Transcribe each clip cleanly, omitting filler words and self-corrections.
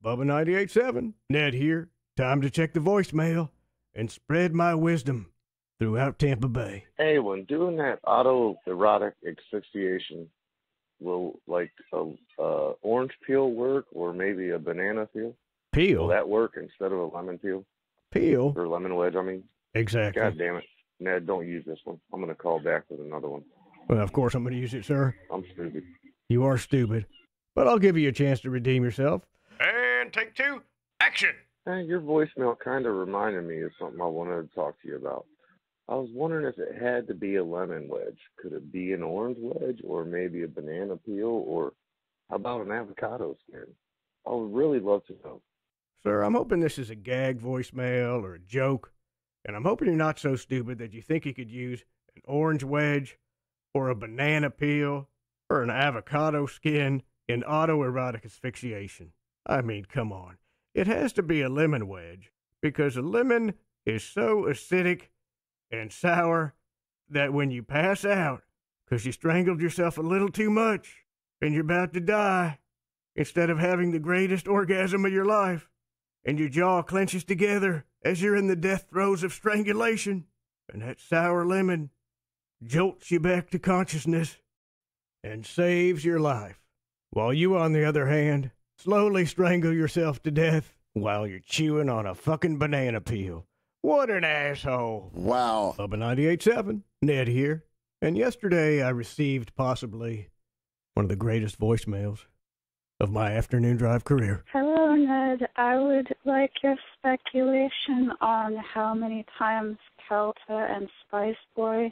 Bubba 98.7, Ned here. Time to check the voicemail and spread my wisdom throughout Tampa Bay. Hey, when doing that autoerotic asphyxiation, will like a orange peel work or maybe a banana peel? Peel? Will that work instead of a lemon peel? Peel? Or lemon wedge, I mean. Exactly. God damn it. Ned, don't use this one. I'm going to call back with another one. Well, of course I'm going to use it, sir. I'm stupid. You are stupid. But I'll give you a chance to redeem yourself. And take two, action! Hey, your voicemail kind of reminded me of something I wanted to talk to you about. I was wondering if it had to be a lemon wedge. Could it be an orange wedge or maybe a banana peel, or how about an avocado skin? I would really love to know. Sir, I'm hoping this is a gag voicemail or a joke, and I'm hoping you're not so stupid that you think you could use an orange wedge or a banana peel or an avocado skin in autoerotic asphyxiation. I mean, come on. It has to be a lemon wedge because a lemon is so acidic and sour that when you pass out because you strangled yourself a little too much and you're about to die, instead of having the greatest orgasm of your life and your jaw clenches together as you're in the death throes of strangulation, and that sour lemon jolts you back to consciousness and saves your life, while you, on the other hand, slowly strangle yourself to death while you're chewing on a fucking banana peel. What an asshole. Wow. Bubba 98.7, Ned here. And yesterday I received possibly one of the greatest voicemails of my afternoon drive career. Hello, Ned. I would like your speculation on how many times Kelta and Spice Boy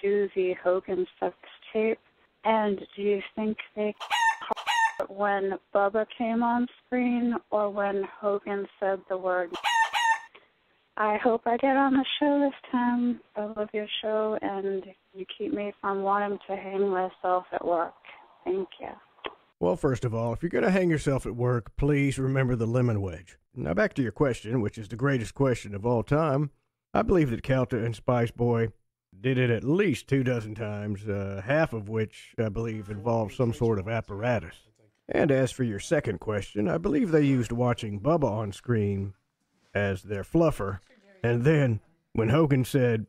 to the Hogan sex tape, and do you think they when Bubba came on screen or when Hogan said the word? I hope I get on the show this time. I love your show, and you keep me from wanting to hang myself at work. Thank you. Well, first of all, if you're going to hang yourself at work, please remember the lemon wedge. Now, back to your question, which is the greatest question of all time. I believe that Kelta and Spice Boy did it at least 24 times, half of which I believe involved some sort of apparatus. And as for your second question, I believe they used watching Bubba on screen as their fluffer, and then, when Hogan said,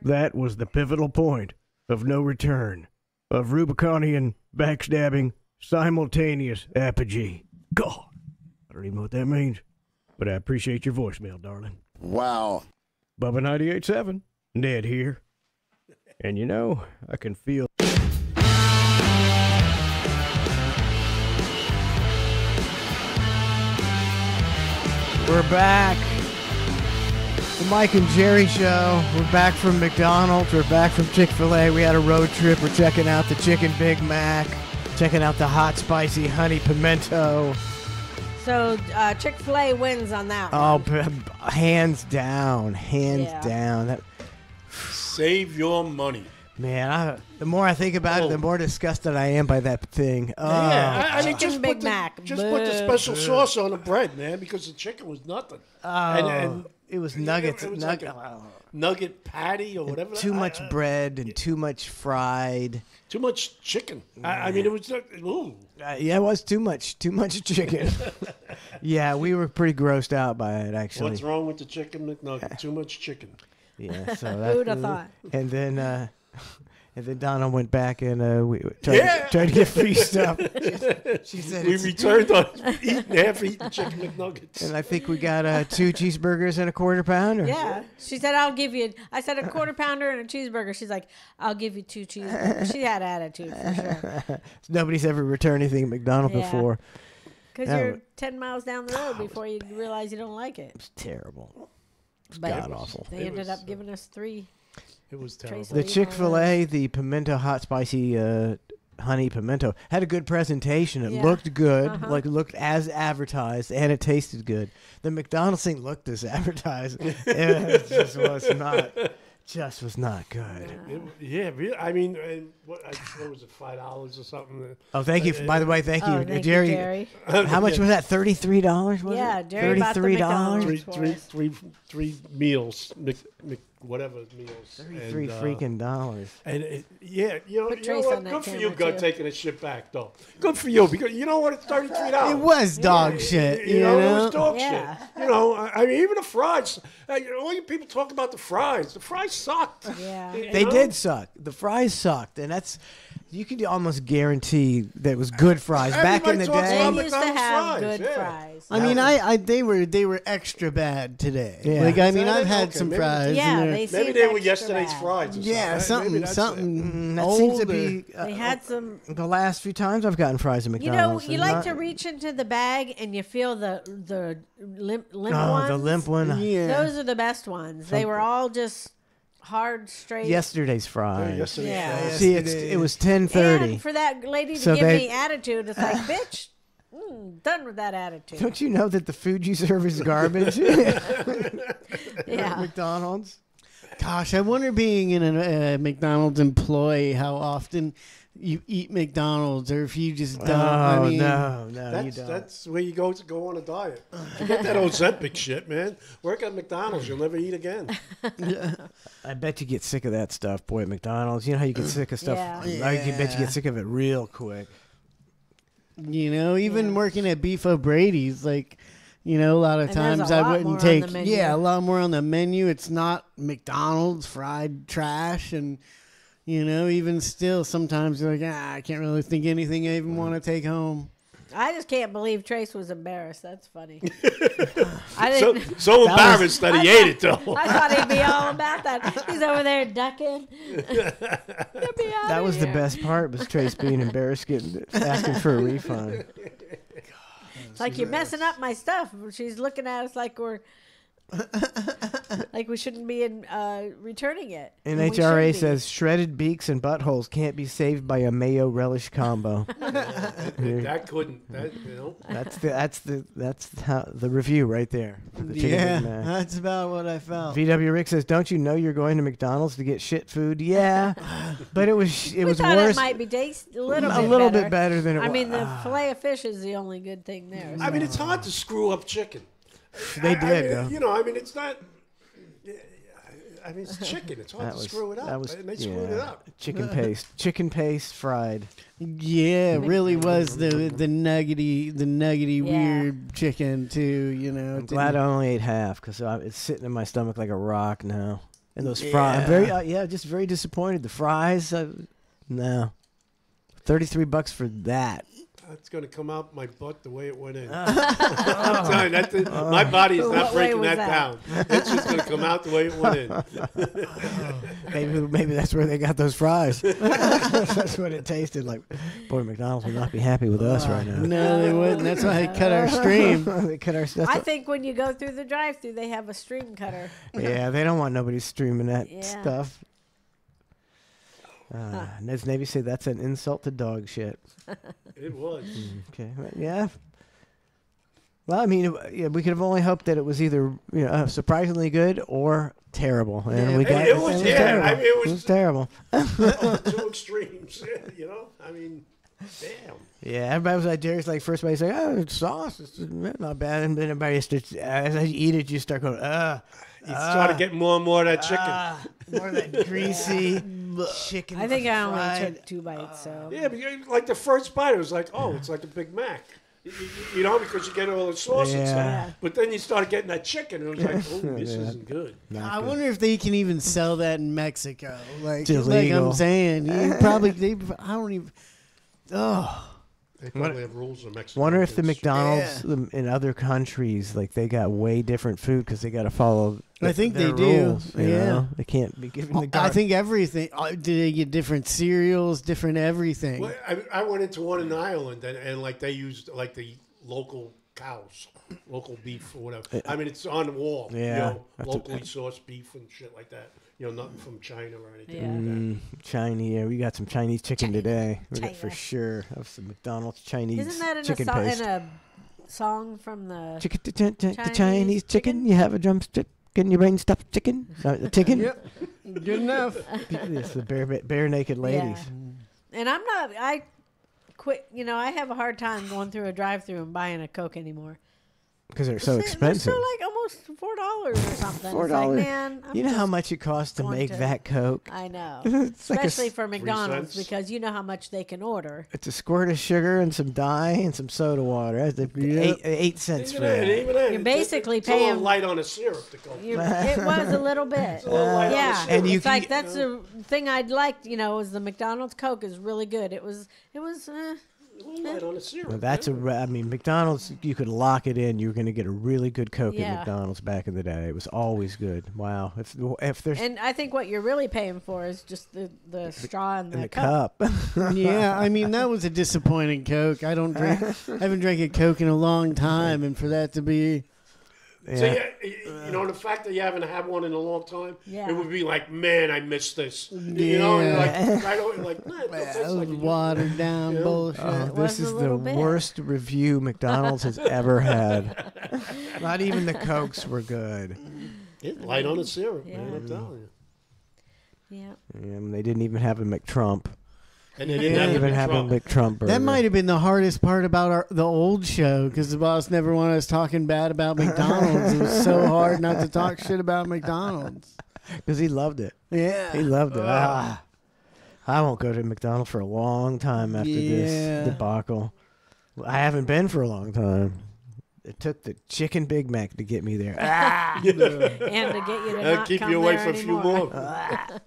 that was the pivotal point of no return, of Rubiconian backstabbing simultaneous apogee. God, I don't even know what that means, but I appreciate your voicemail, darling. Wow. Bubba 98.7, Ned here. And you know, I can feel... We're back. The Mike and Jerry Show. We're back from McDonald's. We're back from Chick-fil-A. We had a road trip. We're checking out the Chicken Big Mac. Checking out the hot, spicy honey pimento. So Chick-fil-A wins on that Oh, one. hands down. Hands down. That, save your money. man, the more I think about it, the more disgusted I am by that thing. Oh. Yeah, I mean, Chicken Big Mac. Just put the special sauce on the bread, man, because the chicken was nothing. Oh, And it was nuggets. It was like a nugget patty or whatever. Too much bread and too much fried. Too much chicken. I mean, it was ooh. Yeah, it was too much chicken. Yeah, we were pretty grossed out by it, actually. What's wrong with the chicken McNugget? Too much chicken. Yeah, so that's... Who'd have thought? And then Donna went back and we tried to get free stuff. She said we returned on half-eaten chicken McNuggets. And I think we got 2 cheeseburgers and a quarter pounder. Yeah. She said, I'll give you... I said a quarter pounder and a cheeseburger. She's like, I'll give you 2 cheeseburgers. She had attitude, for sure. Nobody's ever returned anything at McDonald's before. Because you're 10 miles down the road before you realize you don't like it. It's terrible. It's But god-awful. They ended up giving us 3. It was terrible. The Chick-fil-A, the pimento hot spicy honey pimento, had a good presentation. It looked good, like it looked as advertised, and it tasted good. The McDonald's thing looked as advertised. It just was not good. Really. I mean, what was it, $5 or something? Oh, thank you. By the way, thank you, thank Jerry. you, Jerry. How much was that? $33? Was Yeah, it? Jerry bought the McDonald's. Three meals. whatever meals. 33 and, freaking dollars. And yeah, Put you know Trace what? on that Good for you, camera, God, too. taking this shit back, though. Good for you, because you know what? It's $33. It was dog shit. You know, it was dog Yeah. shit. You know, I mean, even the fries. All you people talk about the fries. The fries sucked. Yeah. You They know? did suck. The fries sucked, and that's you could almost guarantee that it was good fries back in the Everybody talks They day. about used to McDonald's have fries, good yeah. fries. I mean, they were extra bad today. Yeah. Like I Is mean, that I've it? had Okay, some maybe- fries. Yeah, and they're- they Maybe seemed they were extra yesterday's bad. fries. Or yeah, something. Maybe something, that's it. something. That seems to older. be They had some. the last few times I've gotten fries at You know, McDonald's. you and like not- to reach into the bag and you feel the limp Oh, ones. the limp one. Yeah. Those are the best ones. They were all just hard, straight. Yesterday's fries. Yesterday's Yeah. fries. See, it was 10:30. And for that lady to So give they- me attitude, it's like, bitch, done with that attitude. Don't you know that the food you serve is garbage? Yeah. McDonald's. Gosh, I wonder being in a McDonald's employee how often you eat McDonald's or if you just don't. I Oh mean, no, you That's don't. that's where you go on a diet. Forget that Ozempic shit, man. Work at McDonald's, you'll never eat again. I bet you get sick of that stuff, boy. At McDonald's, you know how you get sick of stuff. Yeah. I bet you Yeah. get sick of it real quick. You know, even Yeah. working at Beef O'Brady's, like, you know, a lot of And there's times a I lot more wouldn't on take, the menu. a lot more on the menu. It's not McDonald's fried trash. And, you know, even still, sometimes you're like, I can't really think anything I even want to take home. I just can't believe Trace was embarrassed. That's funny. I So, didn't. so embarrassed that he ate it, though. I thought he'd be all about that. He's over there ducking. That was the best part. Was Trace being embarrassed, asking for a refund. It's like you're messing up my stuff. She's looking at us like we're like we shouldn't be returning it. And we NHRA should be. says shredded beaks and buttholes can't be saved by a mayo relish combo. That couldn't. That, you know. That's how the review right there. For the Chicken Yeah, Big Mac. that's about what I felt. VW Rick says, "Don't you know you're going to McDonald's to get shit food?" Yeah, but it was We was thought worse. it might be a little a bit little better. bit better than it was. I mean, the fillet of fish is the only good thing there. I mean, it's hard to screw up chicken. They I did, mean, though. you know, I mean, it's not. I mean, it's chicken. It's hard That to was screw it up. that was And they screwed it up. Chicken paste fried. Yeah, it really was the nuggety Yeah. weird chicken too. You know, I'm glad I only ate half because it's sitting in my stomach like a rock now. And those fries, I'm Yeah. very just very disappointed. The fries, no, $33 for that. It's going to come out my butt the way it went in. I'm telling you, my body is not What way breaking was that that? down. It's just going to come out the way it went in. Maybe that's where they got those fries. That's what it tasted like. Boy, McDonald's would not be happy with us right now. No, they wouldn't. That's why they cut our stream. They cut our I stuff. think when you go through the drive-through, they have a stream cutter. Yeah, they don't want nobody streaming that Yeah. stuff. Ned's Navy say that's an insult to dog shit. It was. Okay, yeah. Well, I mean, we could have only hoped that it was either surprisingly good or terrible, and Yeah, we got it was, yeah, terrible. I mean, it was- terrible. Of the two extremes, you know? I mean, damn. Yeah, everybody was like, Jerry's like, first body's like, oh, it's sauce, it's not bad, and then everybody starts, as you eat it, you start going, You started getting more and more of that chicken. more of that greasy chicken. I think I only fried. took 2 bites, so. Yeah, but like the first bite, it was like, oh, it's like a Big Mac. You know, because you get all the sauce and Yeah. stuff. But then you started getting that chicken, and it was like, oh, this isn't good. Not I good. wonder if they can even sell that in Mexico. Like illegal. I'm saying, you probably I don't even. Oh, They probably have rules in Mexico. Wonder if the against- McDonald's in other countries, like they got way different food because they got to follow. I think their they do. rules, you Yeah. know? They can't be giving the. I think everything. Do they get different cereals, different everything? Well, I went into one in Ireland, and like they used like the local cows, local beef or whatever. I mean, it's on the wall. Yeah. You know, That's locally sourced beef and shit like that. You know, nothing from China or anything Yeah. like that. Chinese. Yeah, we got some Chinese chicken today. We got for China. sure. Of some McDonald's Chinese Isn't that in chicken a, paste. in a song from the. Chicken, the Chinese Chinese chicken. chicken? You have a drumstick. Can your brain stuffed chicken? The chicken. Yep. Good enough. It's the bare naked ladies. And I'm not. I quit. You know, I have a hard time going through a drive-through and buying a Coke anymore. because they're so They're expensive. still like almost $4 or something. It's $4. like, man, I'm You know how just much it costs to going make to- that Coke? I know. It's like Especially for McDonald's, cents. because you know how much they can order. It's a squirt of sugar and some dye and some soda water. That's Yep. 8 cents for Even then, that. even then, You're basically it's a little paying- light on the syrup to go. It was a little bit. a little light on the Yeah, syrup. And you it's like can- that's the thing I'd like. Was the McDonald's Coke is really good. It was. A little light on the syrup. Well, that's I mean, McDonald's, you could lock it in. You were going to get a really good Coke Yeah. at McDonald's back in the day. It was always good. Wow. If there's And I think what you're really paying for is just the straw and in the the cup. cup. Yeah, I mean that was a disappointing Coke. I haven't drank a Coke in a long time, and for that to be, So Yeah. the fact that you haven't had one in a long time, Yeah. it would be like, man, I missed this. You know, and like right away, like, nah, it don't taste that like was it. watered down Yeah. bullshit. It This was a is the little bit. worst review McDonald's has ever had. Not even the Cokes were good. It's light on the syrup, man. Yeah. I'm telling you. Yeah. And they didn't even have a McTrump. And they They didn't didn't have even have a the McTrump burger. That might have been the hardest part about the old show, because the boss never wanted us talking bad about McDonald's. It was so hard not to talk shit about McDonald's. Because he loved it. He Yeah. loved it. I won't go to McDonald's for a long time after Yeah. this debacle. I haven't been for a long time. It took the chicken Big Mac to get me there. And to get you to That'll not keep come you away there for a few anymore. more.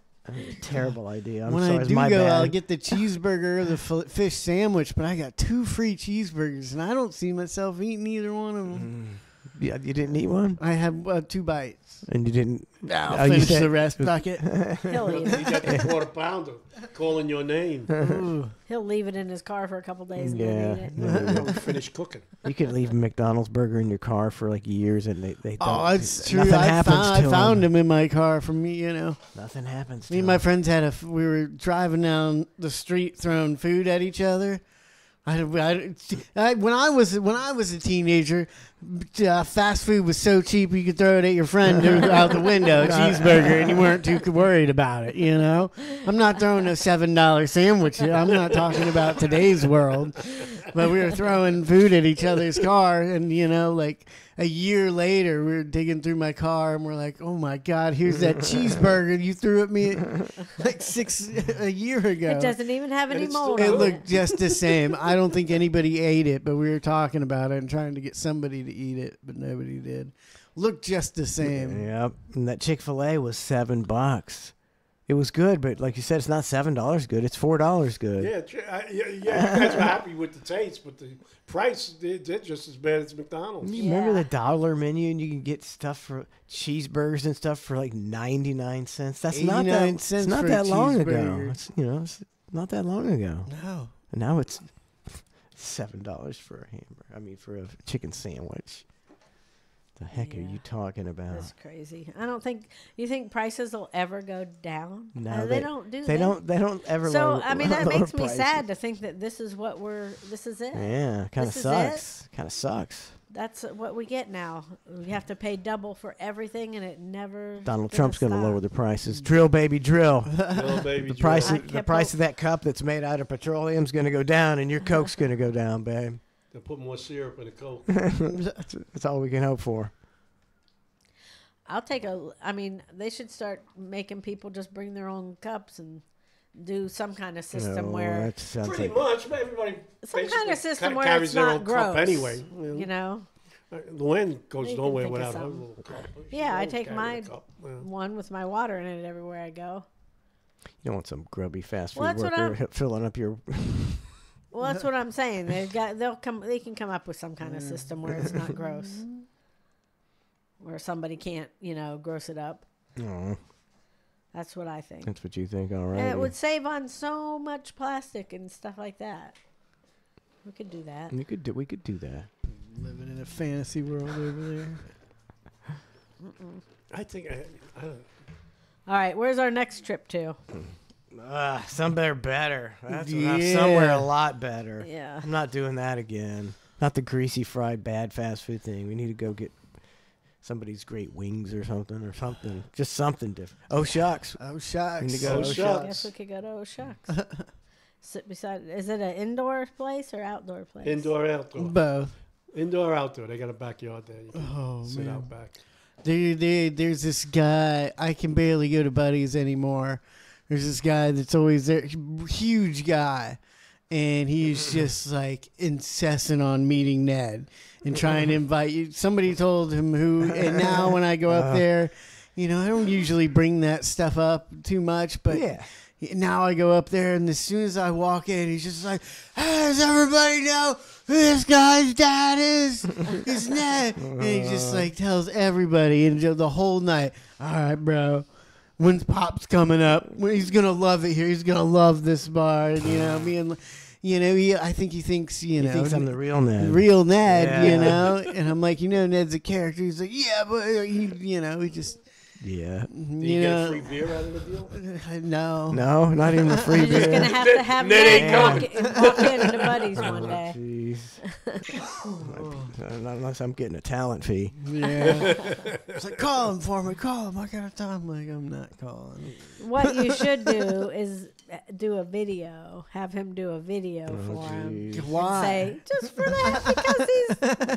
Terrible idea. I'm When sorry, I it's do my go, bad. I'll get the cheeseburger or the fish sandwich, but I got 2 free cheeseburgers, and I don't see myself eating either one of them. Yeah, you didn't eat one, I have 2 bites. and you didn't. I'll you finish said- the rest. Fuck it. He'll eat it. You got the quarter pounder calling your name. Ooh. He'll leave it in his car for a couple days and Yeah. then eat it. Don't finish cooking. You can leave a McDonald's burger in your car for like years, and they don't. Oh, it's true. Nothing I happens to found them. him in my car from me, Nothing happens. Me to and my them. friends we were driving down the street throwing food at each other. When I was a teenager, fast food was so cheap you could throw it at your friend out the window, a cheeseburger, and you weren't too worried about it. I'm not throwing a $7 sandwich. I'm not talking about today's world, but we were throwing food at each other's car, and like a year later, we were digging through my car, and we're like, "Oh my God, here's that cheeseburger you threw at me like a year ago." It doesn't even have any it's mold. It on looked just the same. I don't think anybody ate it, but we were talking about it and trying to get somebody to eat it, but nobody did. Looked just the same. Yep, and that Chick-fil-A was $7. It was good, but like you said, it's not $7 good. It's $4 good. Yeah, you guys were happy with the taste, but the price, they're just as bad as McDonald's. You remember Yeah. the dollar menu, and you can get stuff for cheeseburgers and stuff for like 99 cents. That's not 89 that. cents It's not for a that long ago. cheeseburger. It's not that long ago. No. And now it's $7 for a hamburger. I mean, for a chicken sandwich. The heck are Yeah. you talking about? That's crazy. I don't think you think prices will ever go down. No, they don't do They that. They don't ever. So lower, I mean, that lower makes me prices. sad to think that this is what this is it. Yeah, kind of This is sucks. Kind of sucks. That's what we get now. We have to pay double for everything, and it never. Donald gonna Trump's going to stop. lower the prices. Drill, baby, drill. Little baby The Joe. price, I of, the kept price hope- of that cup that's made out of petroleum is going to go down, and your Coke's going to go down, babe. They put more syrup in the Coke. That's all we can hope for. I'll take a. I mean, they should start making people just bring their own cups and do some kind of system No, where that sounds Pretty like much, everybody some kind basically of system where carries it's their not own gross. cup anyway. You know, Luann goes You can nowhere think of without her something. little cup. She Yeah, I always take carries a my cup. Yeah. one with my water in it everywhere I go. you don't want some grubby fast food Well, that's what worker filling up your. Well, that's what I'm saying. They can come up with some kind of system where it's not gross, where somebody can't, gross it up. Oh, That's what I think. that's what you think, all right? And it would save on so much plastic and stuff like that. We could do that. We could do that. Living in a fantasy world over there. I think I don't. All right, where's our next trip to? Somewhere better. That's Yeah. somewhere a lot better. Yeah. I'm not doing that again. Not the greasy fried bad fast food thing. We need to go get somebody's great wings or something. Just something different. Oh shucks. Oh, shucks. Need to go. Oh, Oh, shucks. shucks. I guess we could go to O'Shucks. Sit beside. Is it an indoor place or outdoor place? Indoor, outdoor. Both. Indoor, outdoor. They got a backyard there. You can sit out back. There's this guy. I can barely go to Buddy's anymore. There's this guy that's always there, huge guy, and he's just like incessant on meeting Ned and trying to invite you. Somebody told him who, and now when I go up there, I don't usually bring that stuff up too much, but now I go up there, and as soon as I walk in, he's just like, hey, does everybody know who this guy's dad is? It's Ned. And he just like tells everybody, and the whole night, all right, bro. When's Pop's coming up? He's gonna love it here. He's gonna love this bar. And, I think he thinks, He thinks I'm the real Ned. real Ned. And I'm like, Ned's a character. He's like, yeah, but he just. Yeah. Do you get a free beer out of the deal? No. No, not even a free You're just beer. gonna have to have Ned Ned walk into Buddy's one day. Jeez. Not unless I'm getting a talent fee. Yeah. It's like, call him for me. Call him. I got time. I'm like, I'm not calling. What you should do is do a video. Have him do a video for him. Why? Say, just for that, because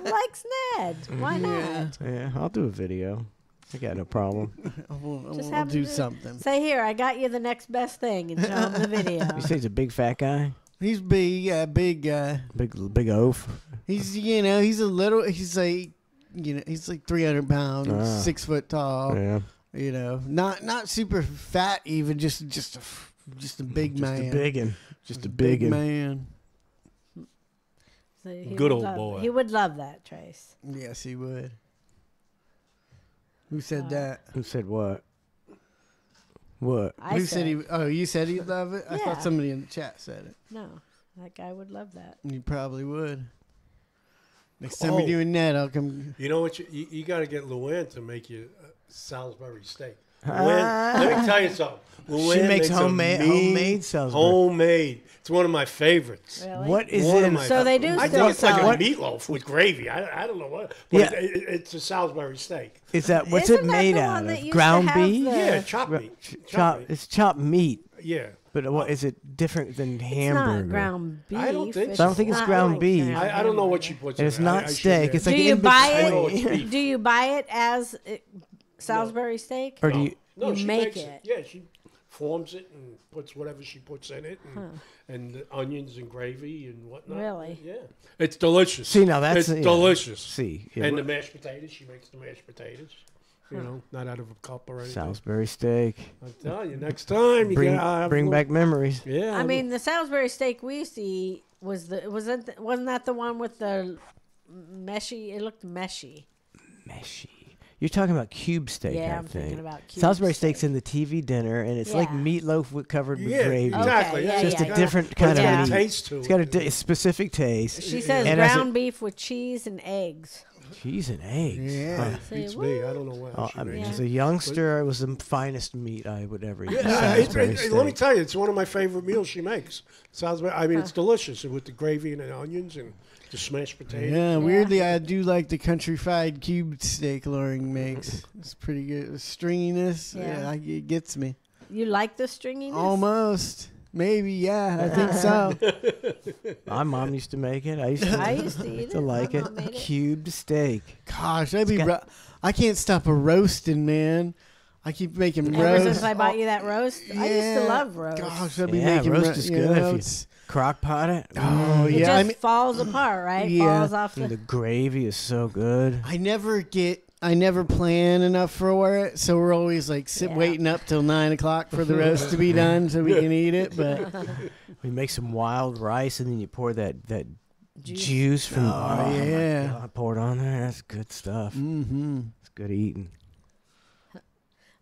he likes Ned. Why not? Yeah, I'll do a video. I got no problem. Just I'll have do him something. Say, here, I got you the next best thing, and show him the video. You say he's a big fat guy? He's big. Yeah, big guy. Big oaf. He's he's a little. He's like he's like 300 pounds, 6 foot tall. Yeah. Not super fat even. Just a big man. Just a big man. So Good old boy. He would love that, Trace. Yes, he would. Who said that? Who said what? What? Who said he? Oh, you said he'd love it. I Yeah. thought somebody in the chat said it. No, that guy would love that. You probably would. Next time we do a net, I'll come. You know what? You got to get Luann to make you Salisbury steak. Luann, let me tell you something. Luann She makes a homemade Salisbury. Homemade. It's one of my favorites. Really? What is One of in? my So they do I still think it's like sell a it. meatloaf with gravy. I don't know what. But Yeah. it's a Salisbury steak. Is that what's Isn't it that made the out one that of? used Ground to have beef? the- Yeah, chopped meat. Chop. It's chopped meat. Yeah. But what is it different than It's hamburger? not ground beef. I don't think It's so. I don't think it's not ground like beef. I don't know what she puts And in it's it. not I should steak. get It's Do like you in buy I know between. it's beef. Do you buy it as Salisbury steak? Or do you? No, You she make makes it. Yeah, she forms it and puts whatever she puts in it, and the onions and gravy and whatnot. Really? Yeah, it's delicious. See, now that's it's yeah. delicious. See, yeah, And the mashed potatoes, she makes the mashed potatoes. You know, not out of a cup or anything. Salisbury steak. I'm telling you, next time you Bring back memories. Yeah, I mean, the Salisbury steak we used to eat wasn't that the one with the meshy? It looked meshy. Meshy. You're talking about cube steak, Yeah, I I'm think. thinking about cube Salisbury steak. steak's in the TV dinner, and it's like Yeah. meatloaf covered with yeah, gravy. exactly. Okay, yeah, yeah, Just yeah, a yeah. different But kind it's of got a meat. taste to it. It's got a specific taste. She says And as ground beef with cheese and eggs. cheese and eggs. Yeah. Huh. Beats Say, me. I don't know why. Oh, she I mean, makes as it. a youngster, it was the finest meat I would ever eat. Yeah, Salisbury let me steak. tell you, it's one of my favorite meals she makes. Salisbury. I mean, it's delicious with the gravy and the onions and the smashed potatoes. Yeah, weirdly, I do like the country fried cube steak Loring makes. It's pretty good. The stringiness, Yeah. it gets me. You like the stringiness? Almost. Maybe, yeah, I think so. My mom used to make it. I used I used to eat it. to like My it. mom made it. Cubed steak. Gosh, that'd be got- I can't stop a roasting, man. I keep making Ever roast. since I bought you that roast, I used to Yeah. love roast. Gosh, I'd be Yeah, making roast is good if you- it's- Crock pot it. Oh, It yeah. just I mean, falls apart, right? Yeah. Falls off And the. the gravy is so good. I never plan enough for it, so we're always like Yeah. waiting up till 9 o'clock for the roast to be done so we can eat it. But We make some wild rice, and then you pour that juice from. Oh, yeah. my God, pour it on there. That's good stuff. It's good eating.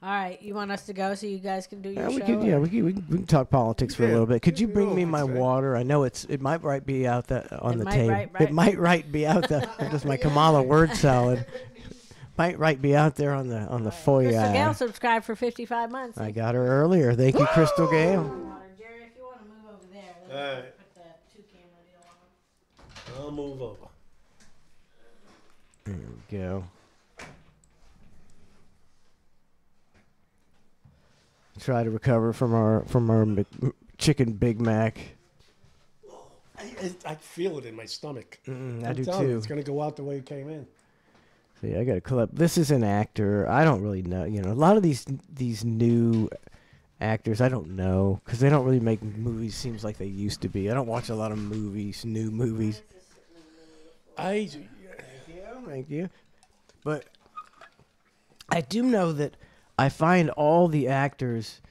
All right, you want us to go so you guys can do your Yeah, show? we can talk politics for a Yeah. little bit. Could you bring me my Okay. water? I know it might be out on It the might table. right It might be out there. Just my Kamala word salad. Might be out there on the foyer. Crystal Gale subscribed for 55 months. I got her earlier. Thank you, Crystal Gale. Jerry, if you want to move over there, All right. put the 2-camera deal on. I'll move over. There we go. Try to recover from our chicken Big Mac. I feel it in my stomach. I I'm do telling you, too. it's going to go out the way it came in. See, I got to clip. This is an actor. I don't really know. You know, a lot of these new actors I don't know because they don't really make movies. Seems like they used to be. I don't watch a lot of movies, new movies. Thank you. But I do know that I find all the actors,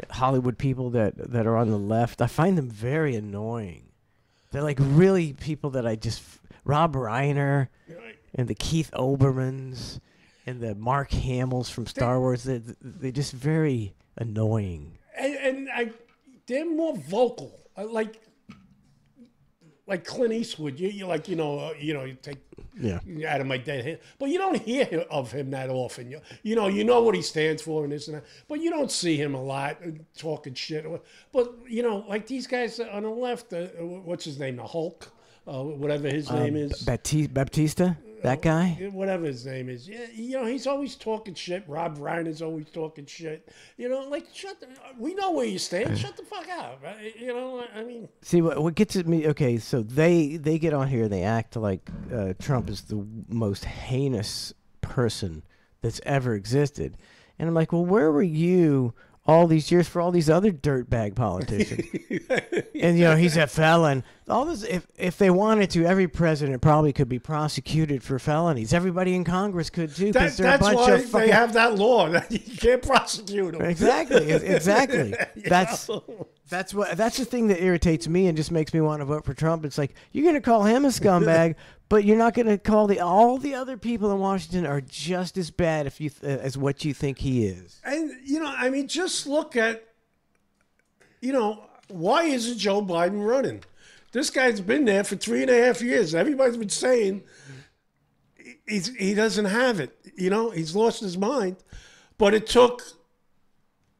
Hollywood people that are on the left, I find them very annoying. They're like really people that I just Rob Reiner and the Keith Olbermanns and the Mark Hamills from Star Wars. They're just very annoying. And they're more vocal. Like Clint Eastwood, you like you take out of my dead hand, but you don't hear of him that often. You know what he stands for and this and that, but you don't see him a lot talking shit. But like these guys on the left, what's his name, the Hulk, whatever his name is, Baptista, that guy, whatever his name is. Yeah, he's always talking shit. Rob Reiner's always talking shit. Like we know where you stand. Shut the fuck up. I mean. See what gets at me. Okay, so they get on here and they act like Trump is the most heinous person that's ever existed, and I'm like, well, where were you all these years for all these other dirtbag politicians? And he's a felon. All this, if they wanted to, every president probably could be prosecuted for felonies. Everybody in Congress could too, because they're a bunch why of fucking. They have that law that you can't prosecute them. Exactly. That's the thing that irritates me and just makes me want to vote for Trump. It's like, you're going to call him a scumbag, but you're not going to call all the other people in Washington are just as bad as what you think he is. And I mean, just look at why isn't Joe Biden running? This guy's been there for 3.5 years. Everybody's been saying he doesn't have it. He's lost his mind. But it took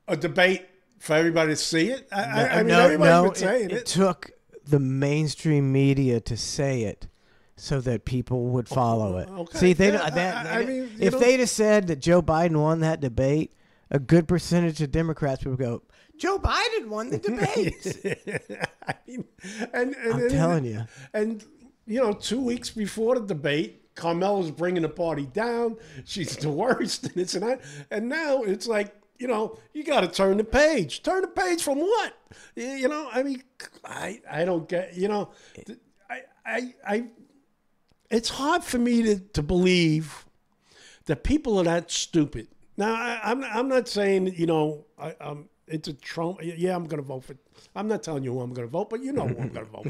a debate for everybody to see it. Everybody's been saying it. It took the mainstream media to say it so that people would follow it. Okay. See, if they'd have said that Joe Biden won that debate, a good percentage of Democrats would go, Joe Biden won the debate. I'm telling you. And 2 weeks before the debate, Carmela's bringing the party down. She's the worst, and it's that. And now it's like, you got to turn the page. Turn the page from what? I mean, I don't get. It's hard for me to believe that people are that stupid. Now, I'm not saying, I'm into Trump. Yeah, I'm going to vote for. I'm not telling you who I'm going to vote, but you know who I'm going to vote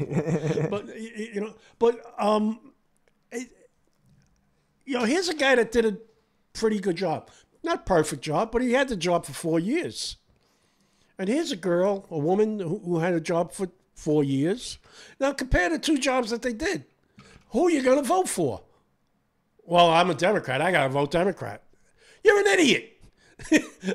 for. Here's a guy that did a pretty good job. Not perfect job, but he had the job for 4 years. And here's a woman who had a job for 4 years. Now compare the two jobs that they did. Who are you going to vote for? Well, I'm a Democrat. I got to vote Democrat. You're an idiot.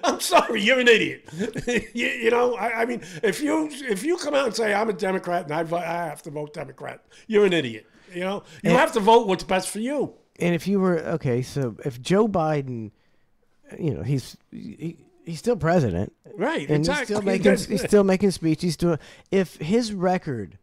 I'm sorry, you're an idiot. I mean, if you come out and say I'm a Democrat and I have to vote Democrat, you're an idiot. You have to vote what's best for you. And if you were so if Joe Biden, he's still president, right? And exactly. he's still making speeches. If his record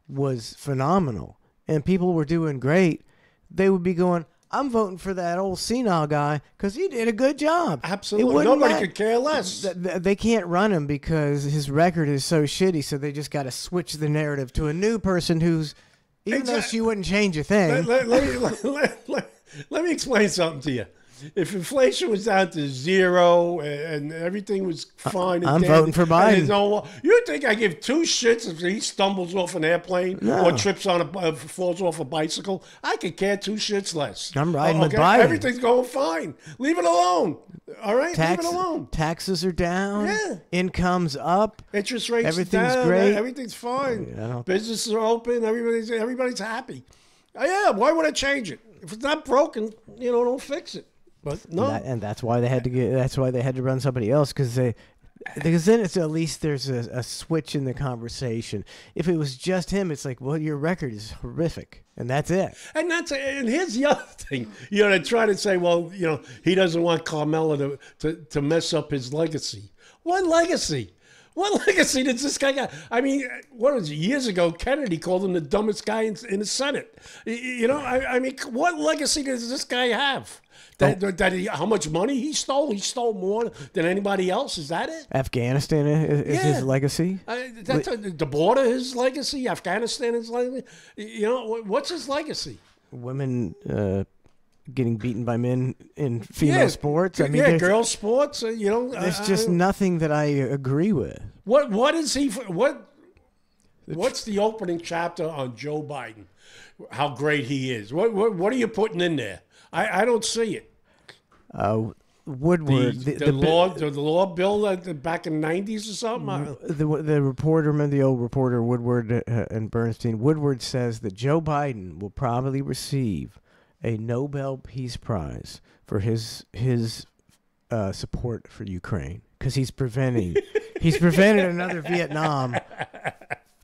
was phenomenal and people were doing great, they would be going, I'm voting for that old senile guy because he did a good job. Absolutely. Nobody could care less. They can't run him because his record is so shitty, so they just got to switch the narrative to a new person who's, even though she wouldn't change a thing. Let me explain something to you. If inflation was down to zero and everything was fine, I'm voting for Biden. You think I give two shits if he stumbles off an airplane or trips on falls off a bicycle? I could care two shits less. I'm riding with Biden. Everything's going fine. Leave it alone. All right, leave it alone. Taxes are down. Yeah. Income's up. Interest rates everything's down. Great. Everything's fine. Businesses are open. Everybody's happy. Yeah. Why would I change it? If it's not broken, don't fix it. But no, and that's why they had to That's why they had to run somebody else because then it's at least there's a switch in the conversation. If it was just him, it's like, well, your record is horrific, and that's it. And here's the other thing. They try to say, well, he doesn't want Carmela to mess up his legacy. What legacy? What legacy does this guy got? I mean, what was it? Years ago, Kennedy called him the dumbest guy in the Senate. You know, I mean, what legacy does this guy have? How much money he stole? He stole more than anybody else. Is that it? Afghanistan is his legacy. The border his legacy. Afghanistan is legacy. You know, what's his legacy? Women getting beaten by men in female sports. I mean, girls sports. You know, there's just nothing that I agree with. What is he? What's the opening chapter on Joe Biden? How great he is. What are you putting in there? I don't see it. Woodward, the law bill back in the 90s or something. The reporter, remember the old reporter Woodward and Bernstein. Woodward says that Joe Biden will probably receive a Nobel Peace Prize for his support for Ukraine because he's prevented another Vietnam.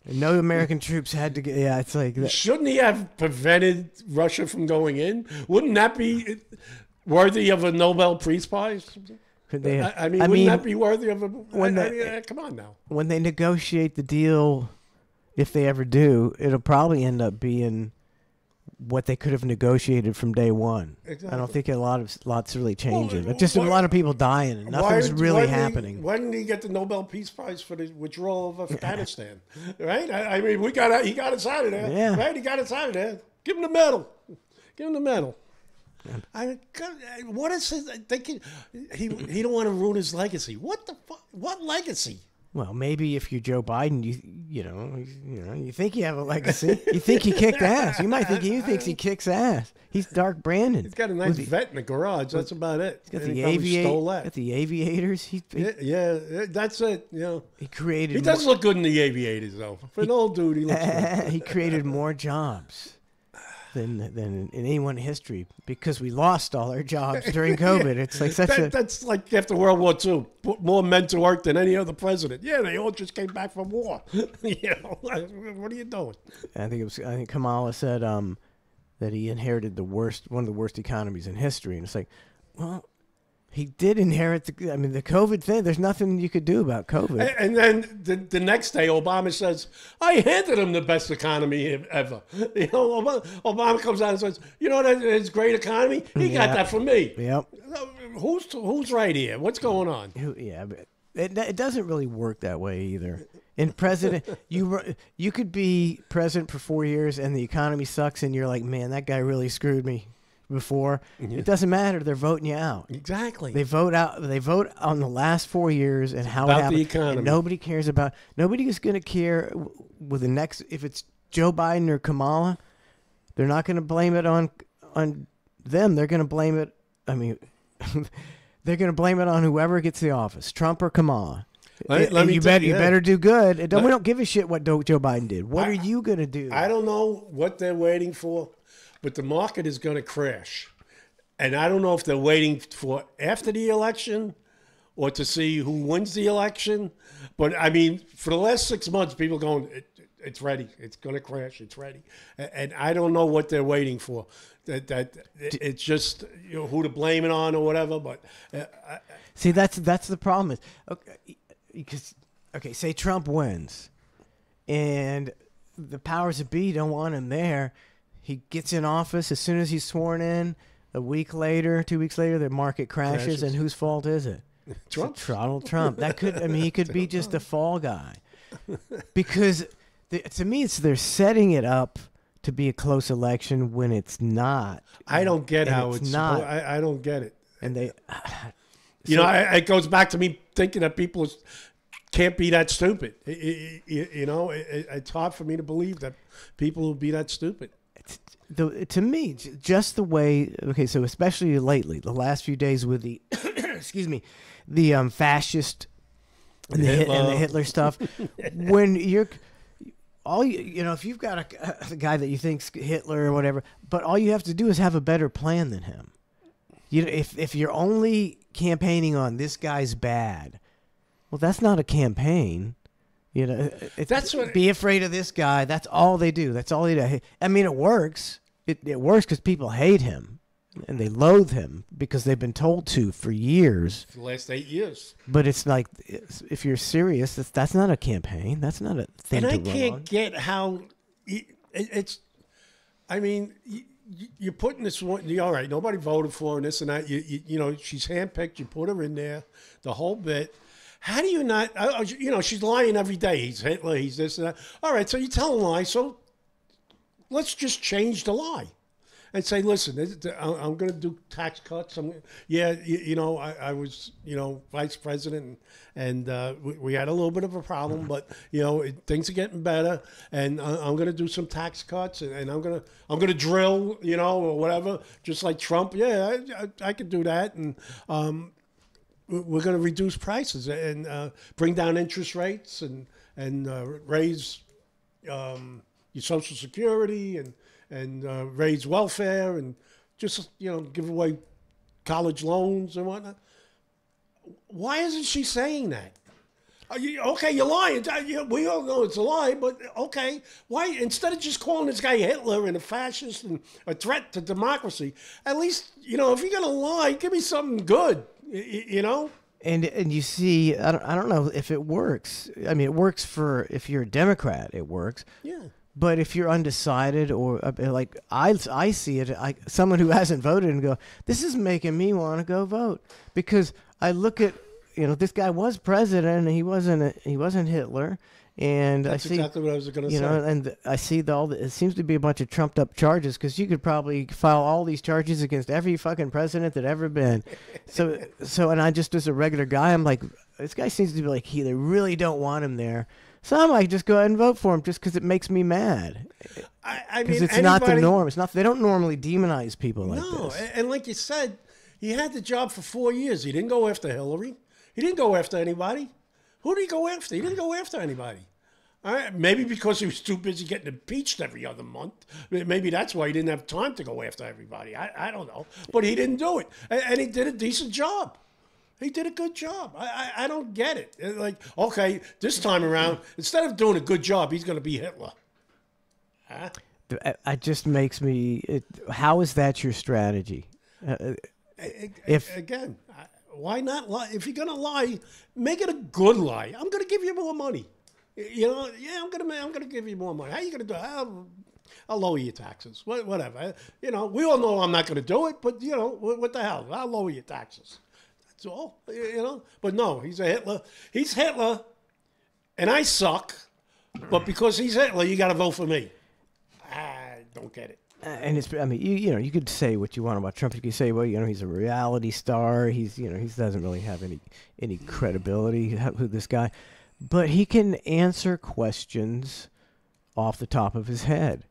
No American troops had to get. Yeah, it's like that. Shouldn't he have prevented Russia from going in? Wouldn't that be worthy of a Nobel Peace Prize? Wouldn't that be worthy of a? Come on now. When they negotiate the deal, if they ever do, it'll probably end up being what they could have negotiated from day one. Exactly. I don't think lots really changing. It's just a lot of people dying and nothing's really happening. Why didn't he get the Nobel Peace Prize for the withdrawal of Afghanistan? Right? I mean, he got us out of there. Yeah. Right? He got us out of there. Give him the medal. Give him the medal. What is his? He don't want to ruin his legacy. What the fuck? What legacy? Well, maybe if you're Joe Biden, you think you have a legacy. You think he kicked ass. You might think he thinks he kicks ass. He's Dark Brandon. He's got a nice vet in the garage. That's about it. He's got the aviators. Yeah, that's it. You know, he created. He does look good in the aviators, though. For an old dude, he looks good. He created more jobs than in anyone in history because we lost all our jobs during COVID. It's like that's like after World War II, put more men to work than any other president. Yeah, they all just came back from war. You know, what are you doing? I think Kamala said that he inherited one of the worst economies in history, and it's like, well, he did inherit the COVID thing. There's nothing you could do about COVID. And then the next day, Obama says, I handed him the best economy ever. You know, Obama comes out and says, you know that his great economy? He got that from me. Yep. Who's right here? What's going on? Yeah, but it doesn't really work that way either. In president, you could be president for 4 years and the economy sucks, and you're like, man, that guy really screwed me before. It doesn't matter. They're voting you out. Exactly. They vote on the last 4 years and how about it happened. The economy. And nobody cares about. Nobody is going to care with the next. If it's Joe Biden or Kamala, they're not going to blame it on them. They're going to blame it. I mean, they're going to blame it on whoever gets the office, Trump or Kamala. You better do good. We don't give a shit what Joe Biden did. What are you going to do? I don't know what they're waiting for. But the market is going to crash. And I don't know if they're waiting for after the election or to see who wins the election. But, I mean, for the last 6 months, people going, it's ready. It's going to crash. It's ready. And I don't know what they're waiting for. That it's just who to blame it on or whatever. But see, that's the problem. Say Trump wins and the powers that be don't want him there. He gets in office. As soon as he's sworn in, a week later, 2 weeks later, the market crashes. And whose fault is it? Trump. Donald Trump. He could be just a fall guy. Because to me, they're setting it up to be a close election when it's not. I don't get how it's not. I don't get it. And they, it goes back to me thinking that people can't be that stupid. It's hard for me to believe that people will be that stupid. To me, just the way. Okay, so especially lately, the last few days with the, the fascist and the Hitler stuff. When you're if you've got a guy that you think's Hitler or whatever, but all you have to do is have a better plan than him. If you're only campaigning on this guy's bad, well, that's not a campaign. That's what. Be afraid of this guy. That's all they do. That's all they do. I mean, it works. It works because people hate him. and they loathe him because they've been told to for years. For the last 8 years. But it's like, if you're serious, that's not a campaign. That's not a thing And to I run can't on. get how it's. I mean, you're putting this one. All right, nobody voted for her and this and that. You know, she's handpicked. You put her in there, the whole bit. How do you not? You know, she's lying every day. He's Hitler. He's this and that. All right, so you tell a lie. So let's just change the lie. And say, listen, I'm going to do tax cuts. You know, I was, you know, vice president, and we had a little bit of a problem, but you know, things are getting better, and I'm going to do some tax cuts, and I'm going to drill, you know, or whatever, just like Trump. Yeah, I could do that, and we're going to reduce prices and bring down interest rates and raise your Social Security and raise welfare and just, you know, give away college loans and whatnot. Why isn't she saying that? Okay, you're lying. We all know it's a lie, but okay. Why, instead of just calling this guy Hitler and a fascist and a threat to democracy, at least, you know, if you're going to lie, give me something good, you know? And you see, I don't know if it works. I mean, it works for, if you're a Democrat, it works. Yeah. But if you're undecided, or like I see it, someone who hasn't voted and go, this is making me want to go vote, because I look at, you know, this guy was president and he wasn't Hitler, and That's I see exactly what I was going to say. You know, and I see it seems to be a bunch of trumped up charges, because you could probably file all these charges against every fucking president that ever been. So and I just, as a regular guy, I'm like, this guy seems to be like, they really don't want him there. So I might just go ahead and vote for him just because it makes me mad. I mean, because it's not the norm. It's not. They don't normally demonize people like this. No, and like you said, he had the job for 4 years. He didn't go after Hillary. He didn't go after anybody. Who did he go after? He didn't go after anybody. All right, maybe because he was too busy getting impeached every other month. Maybe that's why he didn't have time to go after everybody. I don't know. But he didn't do it. And he did a decent job. He did a good job. I don't get it. Like, okay, this time around, instead of doing a good job, he's going to be Hitler. Huh? It just makes me. How is that your strategy? Again, why not lie? If you're going to lie, make it a good lie. I'm going to give you more money. You know, yeah, I'm going to give you more money. How are you going to do it? I'll lower your taxes. Whatever. You know, we all know I'm not going to do it, but, you know, what the hell? I'll lower your taxes. That's all, you know. But no, he's a Hitler. He's Hitler, and I suck. But because he's Hitler, you got to vote for me. I don't get it. And it's, I mean, you know, you could say what you want about Trump. You could say, well, you know, he's a reality star. He's, you know, he doesn't really have any credibility. Who this guy, but he can answer questions off the top of his head.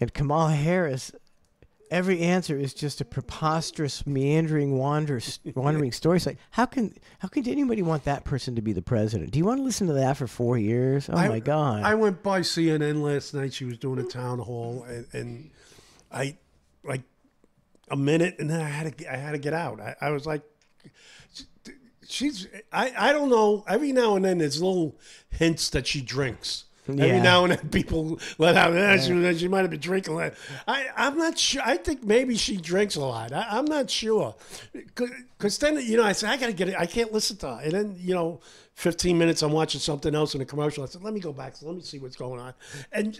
And Kamala Harris, every answer is just a preposterous, meandering, wandering story. It's like, how can anybody want that person to be the president? Do you want to listen to that for 4 years? Oh my God! I went by CNN last night. She was doing a town hall, and I like a minute, and then I had to get out. I was like, I don't know. Every now and then, there's little hints that she drinks. Yeah. Every now and then people let out, she might have been drinking a lot. I'm not sure. I think maybe she drinks a lot. I'm not sure. Because then, you know, I said, I got to get it. I can't listen to her. And then, you know, 15 minutes, I'm watching something else in a commercial. I said, let me go back. Let me see what's going on. And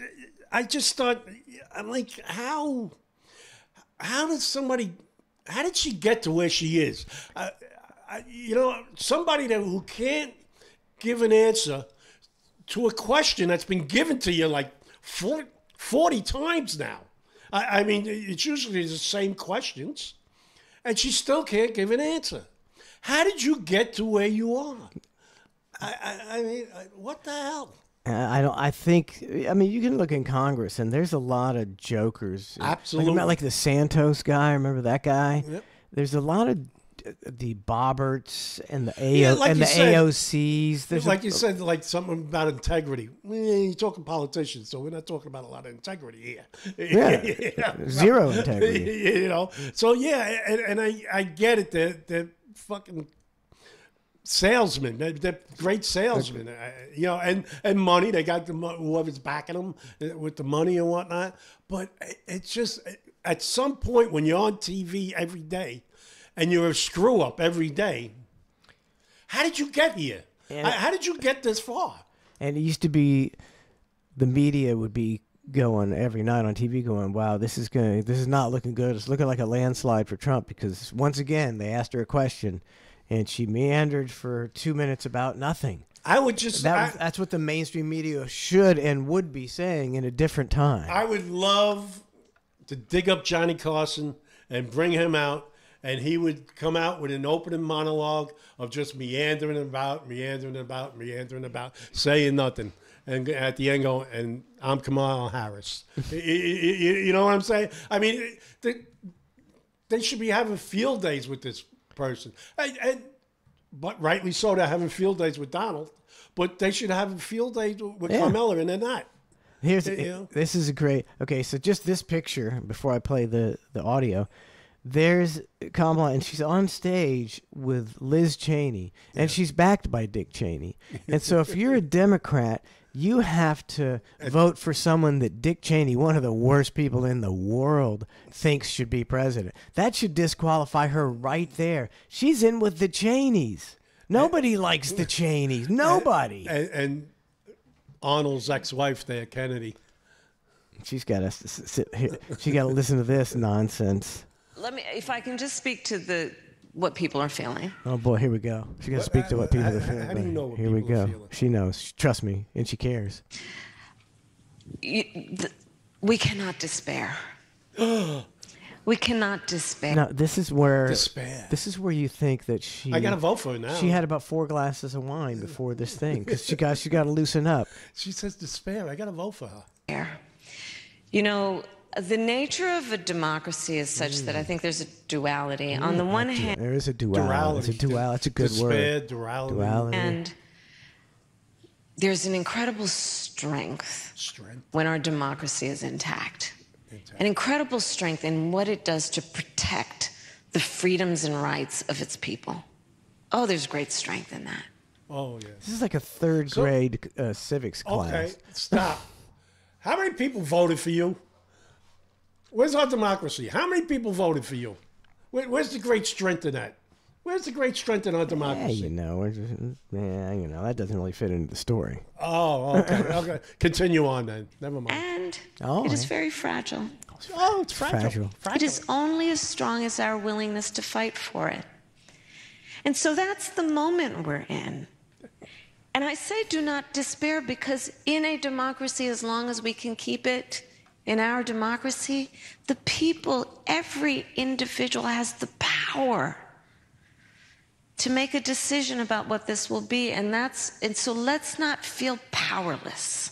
I just thought, I'm like, how did she get to where she is? You know, somebody who can't give an answer to a question that's been given to you like 40 times now. I mean, it's usually the same questions, and she still can't give an answer. How did you get to where you are? I mean, what the hell? I think. I mean, you can look in Congress, and there's a lot of jokers. Absolutely. Like the Santos guy. Remember that guy? Yep. There's a lot of the Bobberts and the AOCs. There's you said, like something about integrity. You're talking politicians, so we're not talking about a lot of integrity here. Yeah, zero integrity. You know, so yeah, and I get it. They're fucking salesmen. They're great salesmen. You know, and money. They got whoever's backing them with the money and whatnot. But it's just, at some point when you're on TV every day and you're a screw up every day, how did you get here? How did you get this far? And it used to be the media would be going every night on TV going, wow, this is not looking good. It's looking like a landslide for Trump, because once again, they asked her a question and she meandered for 2 minutes about nothing. I would just... That's what the mainstream media should and would be saying in a different time. I would love to dig up Johnny Carson and bring him out, and he would come out with an opening monologue of just meandering about, saying nothing. And at the end going, and I'm Kamala Harris. You know what I'm saying? I mean, they should be having field days with this person. But rightly so, they're having field days with Donald. But they should have field days with Carmella, and they're not. This is a great... Okay, so just this picture, before I play the audio, there's Kamala, and she's on stage with Liz Cheney, and she's backed by Dick Cheney. And so if you're a Democrat, you have to vote for someone that Dick Cheney, one of the worst people in the world, thinks should be president. That should disqualify her right there. She's in with the Cheneys. Nobody likes the Cheneys. Nobody. And Arnold's ex-wife there, Kennedy. She's got to sit here. She got to listen to this nonsense. If I can just speak to what people are feeling. Oh boy, here we go. She got to speak to what people are feeling. How do you know what here we people are go. feeling? She knows. Trust me, and she cares. We cannot despair. We cannot despair. Now, this is where Despair. This is where you think that she. I got to vote for her now. She had about 4 glasses of wine before this thing, because she got to loosen up. She says despair. I got to vote for her. You know, the nature of a democracy is such that I think there's a duality. On the one hand, There is a duality. It's a duality. It's a good Despair, word. duality. and there's an incredible strength when our democracy is intact. An incredible strength in what it does to protect the freedoms and rights of its people. Oh, there's great strength in that. Oh, yeah. This is like a third grade civics class. Okay, stop. How many people voted for you? Where's our democracy? How many people voted for you? Where's the great strength in that? Where's the great strength in our democracy? Yeah, that doesn't really fit into the story. Oh, okay. Okay. Continue on then. Never mind. And Oh, it is yeah. very fragile. Oh, it's fragile. It is only as strong as our willingness to fight for it. And so that's the moment we're in. And I say do not despair, because in a democracy, as long as we can keep it in our democracy, the people, every individual has the power to make a decision about what this will be. And so let's not feel powerless.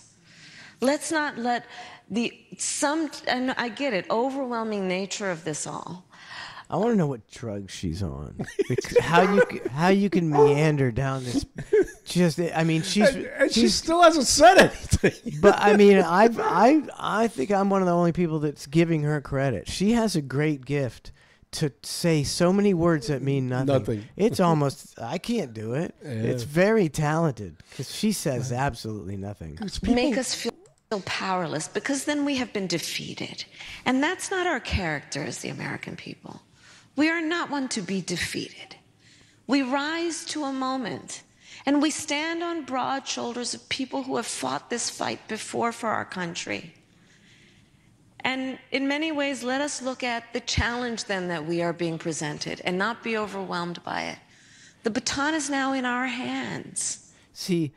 Let's not let and I get it, overwhelming nature of this all. I want to know what drugs she's on. How you can meander down this? She still hasn't said anything. But I mean, I think I'm one of the only people that's giving her credit. She has a great gift to say so many words that mean nothing. It's almost, I can't do it. Yeah. It's very talented, because she says absolutely nothing. Make us feel powerless, because then we have been defeated. And that's not our character as the American people. We are not one to be defeated. We rise to a moment, and we stand on broad shoulders of people who have fought this fight before for our country. And in many ways, let us look at the challenge then that we are being presented and not be overwhelmed by it. The baton is now in our hands. So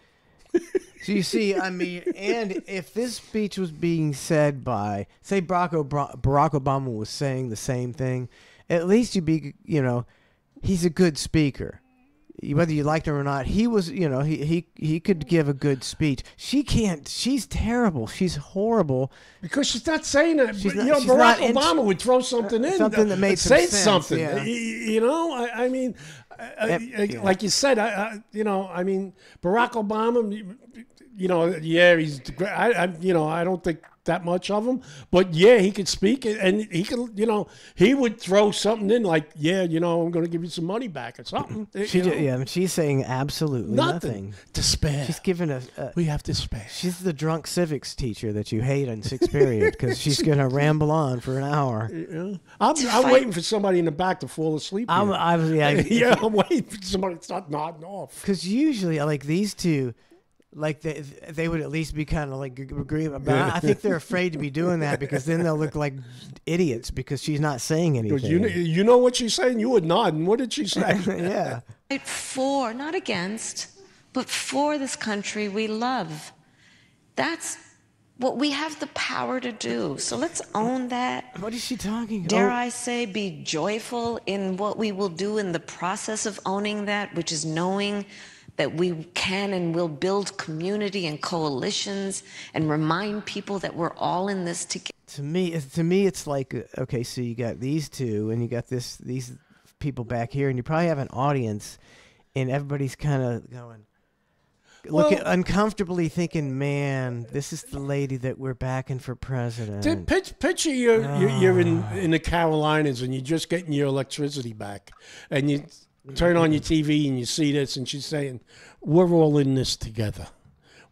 you see, I mean, and if this speech was being said by, say, Barack Obama was saying the same thing, at least he's a good speaker. Whether you liked him or not, he was, he could give a good speech. She can't. She's terrible. She's horrible. Because she's not saying that. Barack Obama would throw something in. Something that made some sense. Say something. Yeah. I mean, like you said, I mean, Barack Obama, he's, I don't think that much of him. But yeah, he could speak, and he could, he would throw something in like, yeah, I'm going to give you some money back or something. She's saying absolutely nothing. Despair. She's giving us. We have despair. She's the drunk civics teacher that you hate in sixth period because she's going to ramble on for an hour. I'm waiting for somebody in the back to fall asleep. I'm waiting for somebody to start nodding off. Because usually, like these two, like they would at least be kind of like agree about. I think they're afraid to be doing that because then they'll look like idiots because she's not saying anything. You know what she's saying? You were nodding. What did she say? Yeah. Fight for, not against, but for this country we love. That's what we have the power to do. So let's own that. What is she talking about? Dare I say, be joyful in what we will do in the process of owning that, which is knowing that we can and will build community and coalitions and remind people that we're all in this together. To me, it's like, okay, so you got these two and you got these people back here, and you probably have an audience, and everybody's kind of going, uncomfortably thinking, man, this is the lady that we're backing for president. Picture you're in the Carolinas and you're just getting your electricity back, and you turn on your TV and you see this, and she's saying, we're all in this together.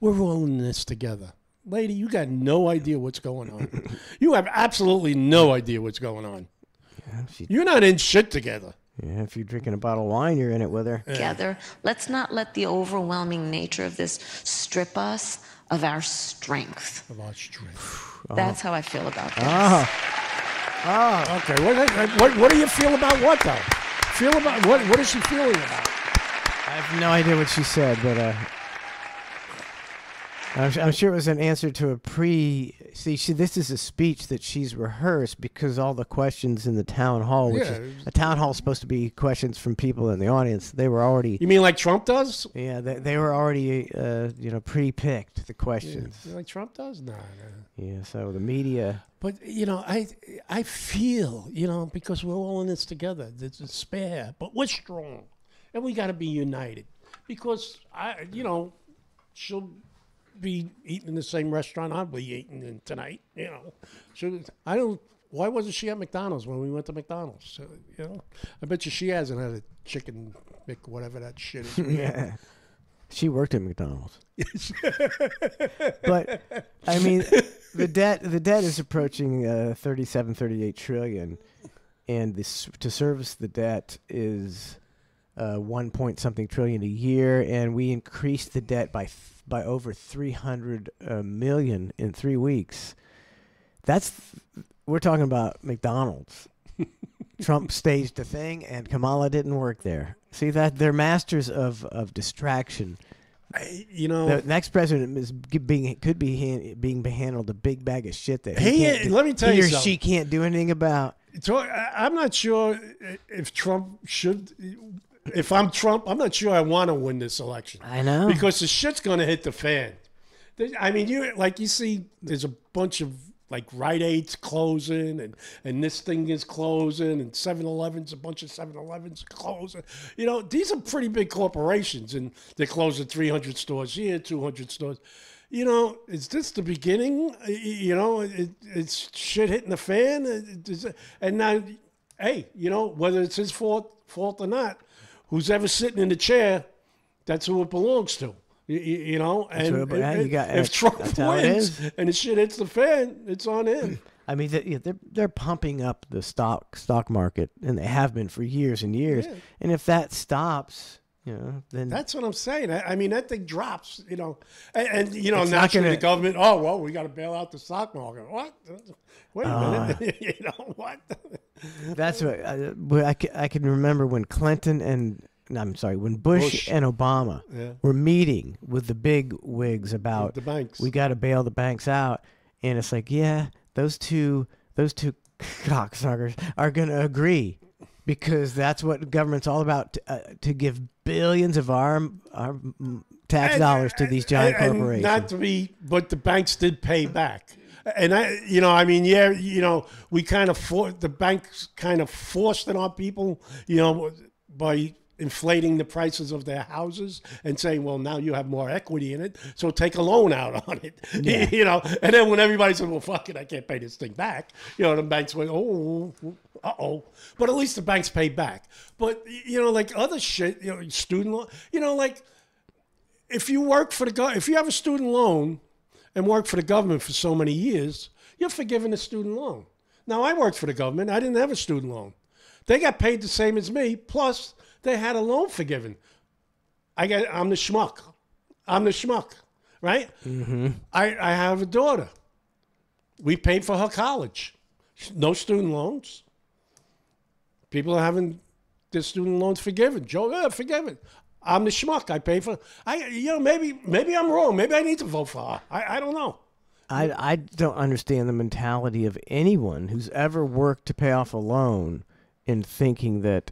We're all in this together. Lady, you got no idea what's going on. You have absolutely no idea what's going on. Yeah, you're not in shit together. Yeah, if you're drinking a bottle of wine, you're in it with her. Together. Let's not let the overwhelming nature of this strip us of our strength. Of our strength. That's how I feel about this. Okay. What do you feel about what, though? What is she feeling about? I have no idea what she said, but I'm sure it was an answer to a this is a speech that she's rehearsed because all the questions in the town hall, which is a town hall is supposed to be questions from people in the audience, they were already. You mean like Trump does? Yeah, they were already pre-picked the questions. Yeah, like Trump does? No. Yeah, so the media. But I feel because we're all in this together. There's despair, but we're strong, and we got to be united because she'll be eating in the same restaurant I'll be eating in tonight. Why wasn't she at McDonald's when we went to McDonald's? I bet you she hasn't had a chicken whatever that shit is. Yeah. She worked at McDonald's. But I mean, the debt is approaching 38 trillion, and to service the debt is 1 point something trillion a year, and we increased the debt by over 300 million in 3 weeks. We're talking about McDonald's. Trump staged a thing, and Kamala didn't work there. See that they're masters of distraction. The next president could be being handled a big bag of shit that let me tell you something. She can't do anything about. So I'm not sure if Trump should. If I'm Trump, I'm not sure I want to win this election. I know, because the shit's going to hit the fan. I mean, you see, there's a bunch of like Rite Aid's closing, and this thing is closing, and 7-Eleven's, a bunch of 7-Elevens closing. These are pretty big corporations, and they're closing 300 stores here, 200 stores. Is this the beginning? It's shit hitting the fan. And now, hey, whether it's his fault or not, who's ever sitting in the chair, that's who it belongs to. If Trump wins and the shit hits the fan, it's on him. I mean, they're pumping up the stock market, and they have been for years and years. Yeah. And if that stops, then that's what I'm saying. I mean, that thing drops. And naturally the government. Oh well, we got to bail out the stock market. What? Wait a minute. What? That's what I can remember when Clinton and. When Bush and Obama were meeting with the big wigs about the banks. We got to bail the banks out, and it's like, yeah, those two cocksuckers are going to agree because that's what the government's all about, to give billions of our tax dollars to these giant corporations. But the banks did pay back. And we kind of the banks kind of forced it on people, by inflating the prices of their houses and saying, well, now you have more equity in it, so take a loan out on it. Yeah. You know, and then when everybody says, well, fuck it, I can't pay this thing back, you know, the banks went, oh, uh-oh. But at least the banks paid back. But, you know, like other shit, you know, student loan, you know, like if you work for if you have a student loan and work for the government for so many years, you're forgiven a student loan. Now, I worked for the government. I didn't have a student loan. They got paid the same as me, plus they had a loan forgiven. I'm the schmuck. Right? Mm-hmm. I have a daughter. We paid for her college. No student loans. People are having their student loans forgiven. Joe, forgiven. I'm the schmuck. I pay for. Maybe I'm wrong. Maybe I need to vote for her. I don't know. I don't understand the mentality of anyone who's ever worked to pay off a loan in thinking that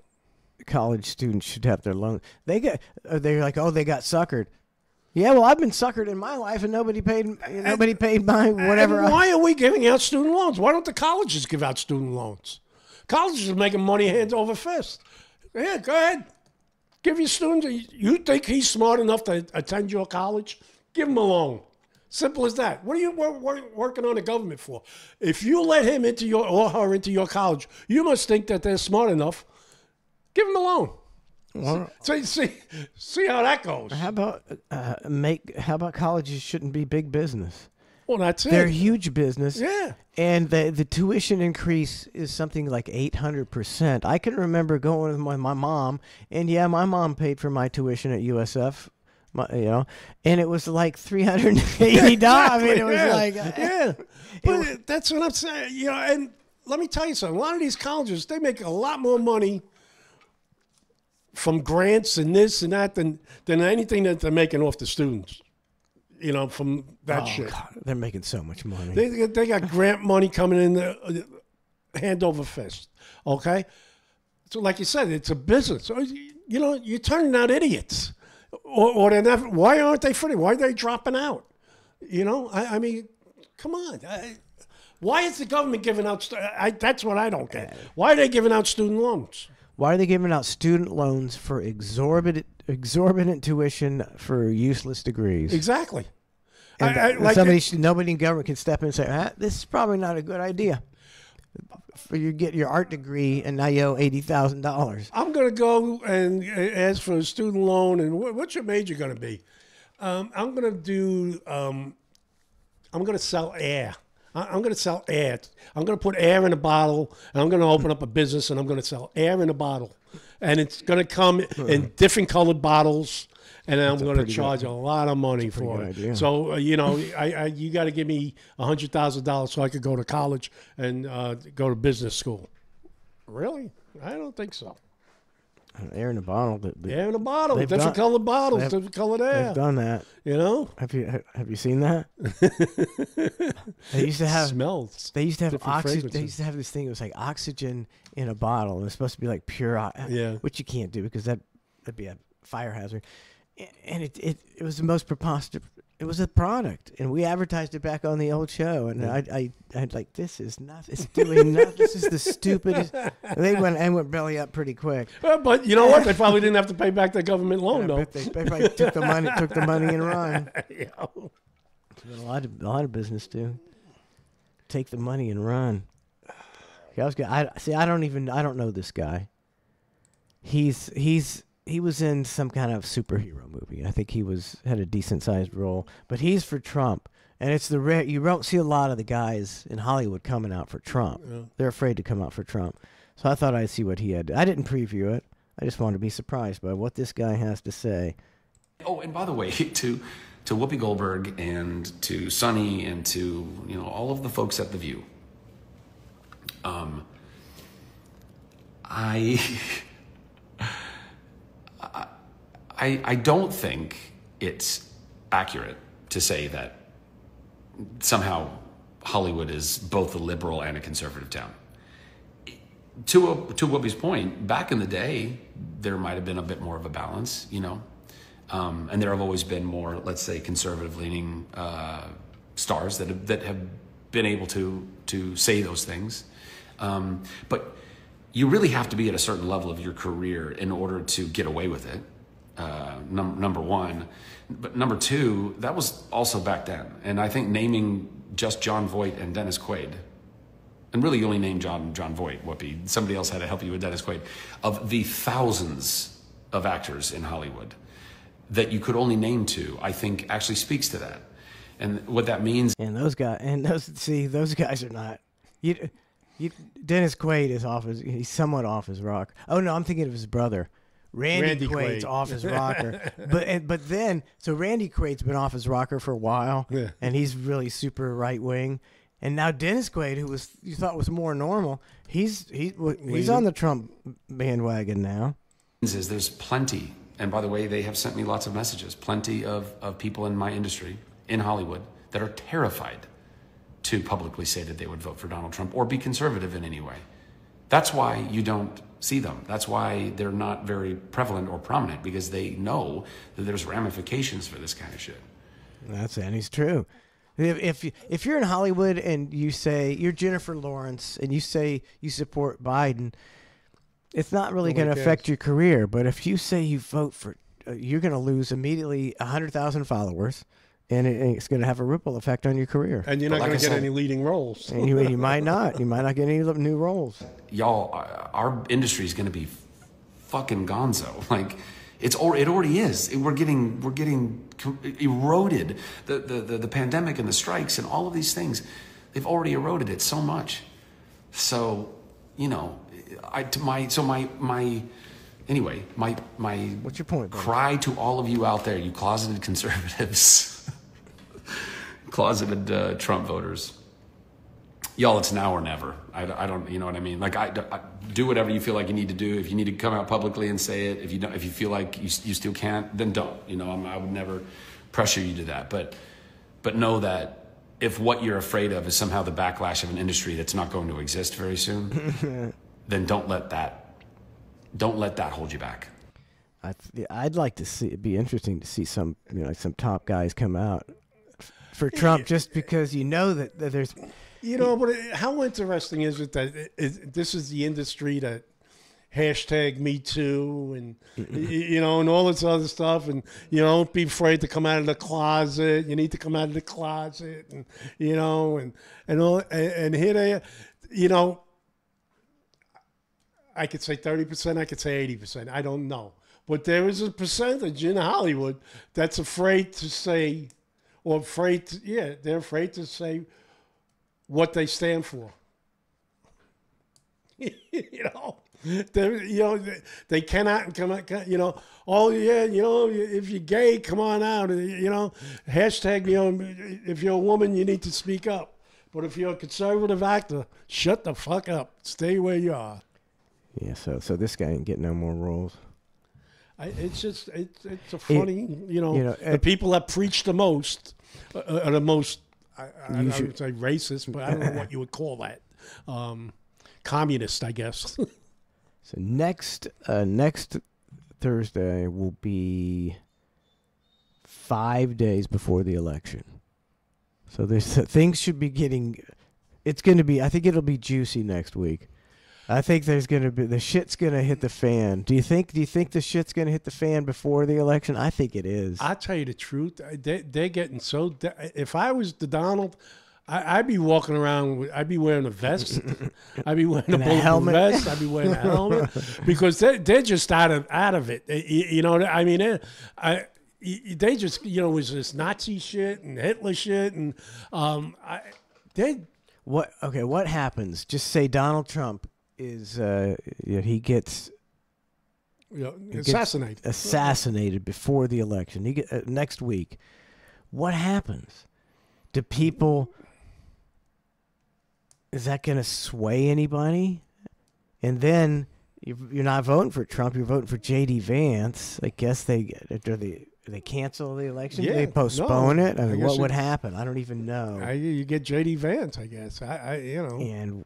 college students should have their loan. They're like, oh, they got suckered. Yeah, well, I've been suckered in my life, and nobody paid my whatever. And why are we giving out student loans? Why don't the colleges give out student loans? Colleges are making money hand over fist. Yeah, go ahead. Give your students. You think he's smart enough to attend your college? Give him a loan. Simple as that. What are you working on the government for? If you let him into or her into your college, you must think that they're smart enough. Give them a loan. Well, so see how that goes. How about colleges shouldn't be big business? Well, that's it. They're huge business. Yeah. And the tuition increase is something like 800%. I can remember going with my mom, and yeah, my mom paid for my tuition at USF. And it was like $380. I mean, it was like yeah. But that's what I'm saying. You know, and let me tell you something. A lot of these colleges, they make a lot more money from grants and this and that than anything that they're making off the students. You know, from that shit. God, they're making so much money. They got grant money coming in hand over fist. Okay, so like you said, it's a business. So, you know, you're turning out idiots. Or they're never, why aren't they funny? Why are they dropping out? You know, I mean, come on. Why is the government giving out? That's what I don't get. Why are they giving out student loans? Why are they giving out student loans for exorbitant tuition for useless degrees? Exactly. And nobody in government can step in and say, this is probably not a good idea. For you get your art degree and now you owe $80,000. I'm going to go and ask for a student loan. And what's your major going to be? I'm going to sell air. I'm going to sell air. I'm going to put air in a bottle, and I'm going to open up a business, and I'm going to sell air in a bottle. And it's going to come in different colored bottles, and then I'm going to charge a lot of money for it. Idea. So, you know, you got to give me $100,000 so I could go to college and go to business school. Really? I don't think so. Air in a bottle. Air in a bottle. Different colored bottles, different colored air. They've done that. You know? Have you seen that? They used to have smells. They used to have oxygen. They used to have this thing. It was like oxygen in a bottle. And it's supposed to be like pure. Which you can't do because that'd be a fire hazard. And it was the most preposterous. It was a product, and we advertised it back on the old show. And I'd like, this is nothing. It's doing nothing. This is the stupidest. And they went belly up pretty quick. But you know what? They probably didn't have to pay back their government loan, though. They probably took the money and run. Yeah. A lot of business too. Take the money and run. I don't know this guy. He was in some kind of superhero movie. I think he had a decent sized role, but he's for Trump, and it's you don't see a lot of the guys in Hollywood coming out for Trump. Yeah. They're afraid to come out for Trump. So I thought I'd see what he had. I didn't preview it. I just wanted to be surprised by what this guy has to say. Oh, and by the way, to Whoopi Goldberg and to Sonny and to all of the folks at The View, I don't think it's accurate to say that somehow Hollywood is both a liberal and a conservative town. To Whoopi's point, back in the day, there might have been a bit more of a balance, and there have always been more, let's say, conservative-leaning stars that have been able to say those things. But you really have to be at a certain level of your career in order to get away with it. Number one. But number two, that was also back then. And I think naming just Jon Voight and Dennis Quaid, and really you only named Jon Voight, Whoopi. Somebody else had to help you with Dennis Quaid. Of the thousands of actors in Hollywood that you could only name two, I think actually speaks to that. And what that means. And those guys are not. Dennis Quaid is he's somewhat off his rocker. Oh no, I'm thinking of his brother. Randy Quaid's off his rocker. But then Randy Quaid's been off his rocker for a while, and he's really super right wing. And now Dennis Quaid, who you thought was more normal, he's on the Trump bandwagon now. Is there's plenty, and by the way, they have sent me lots of messages, plenty of people in my industry, in Hollywood, that are terrified to publicly say that they would vote for Donald Trump or be conservative in any way. That's why you don't see them. That's why they're not very prevalent or prominent, because they know that there's ramifications for this kind of shit. And he's true. If you're in Hollywood and you say you're Jennifer Lawrence and you say you support Biden, it's not really going to affect your career. But if you say you vote for, you're going to lose immediately 100,000 followers, and it's going to have a ripple effect on your career. And you're not going to get any leading roles. And you might not. You might not get any new roles. Y'all, our industry is going to be fucking gonzo. Like, it already is. We're getting eroded. The pandemic and the strikes and all of these things, they've already eroded it so much. So, anyway, what's your point, buddy? Cry to all of you out there, you closeted conservatives. Closeted Trump voters, y'all, it's now or never. I don't, you know what I mean? Like, I do whatever you feel like you need to do. If you need to come out publicly and say it, if you feel like you still can't, then don't. I would never pressure you to that. But know that if what you're afraid of is somehow the backlash of an industry that's not going to exist very soon, then don't let that hold you back. I'd like to see. It'd be interesting to see some top guys come out for Trump, just because that there's. But how interesting is it that this is the industry that hashtag Me Too and and all this other stuff, and don't be afraid to come out of the closet. You need to come out of the closet, and and all, and here they, I could say 30%, I could say 80%. I don't know. But there is a percentage in Hollywood that's afraid to say, or they're afraid to say what they stand for. They cannot come out, if you're gay, come on out, hashtag, if you're a woman, you need to speak up. But if you're a conservative actor, shut the fuck up. Stay where you are. Yeah, so this guy ain't getting no more roles. It's a funny, the people that preach the most are the most, I would say racist, but I don't know what you would call that. Communist, I guess. So next Thursday will be 5 days before the election. So things should be getting, I think it'll be juicy next week. I think the shit's gonna hit the fan. Do you think the shit's gonna hit the fan before the election? I think it is. I'll tell you the truth. They're getting so. If I was the Donald, I'd be walking around. I'd be wearing a vest. I'd be wearing a bulletproof vest. I'd be wearing a helmet because they're just out of it. I mean, they just was this Nazi shit and Hitler shit and What happens? Just say Donald Trump is he gets assassinated before the election. He next week. What happens? Do people? Is that going to sway anybody? And then you're not voting for Trump. You're voting for J.D. Vance. I guess they cancel the election. Yeah, they postpone it. I mean, what would happen? I don't even know. You get J.D. Vance, I guess. And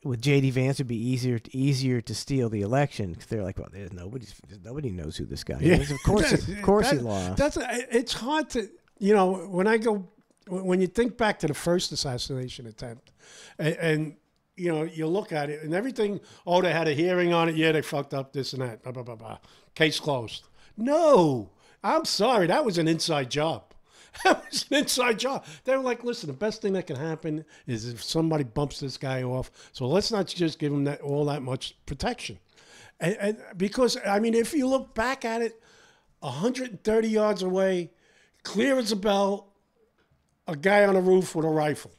with J.D. Vance, it'd be easier to steal the election because they're like, well, nobody knows who this guy is. Of course he lost. It's hard to when you think back to the first assassination attempt, and you look at it and everything. Oh, they had a hearing on it. Yeah, they fucked up this and that. Blah, blah, blah, blah. Case closed. No, I'm sorry. That was an inside job. That was an inside job. They were like, listen, the best thing that can happen is if somebody bumps this guy off. So let's not just give him all that much protection. And because, I mean, if you look back at it, 130 yards away, clear as a bell, a guy on a roof with a rifle.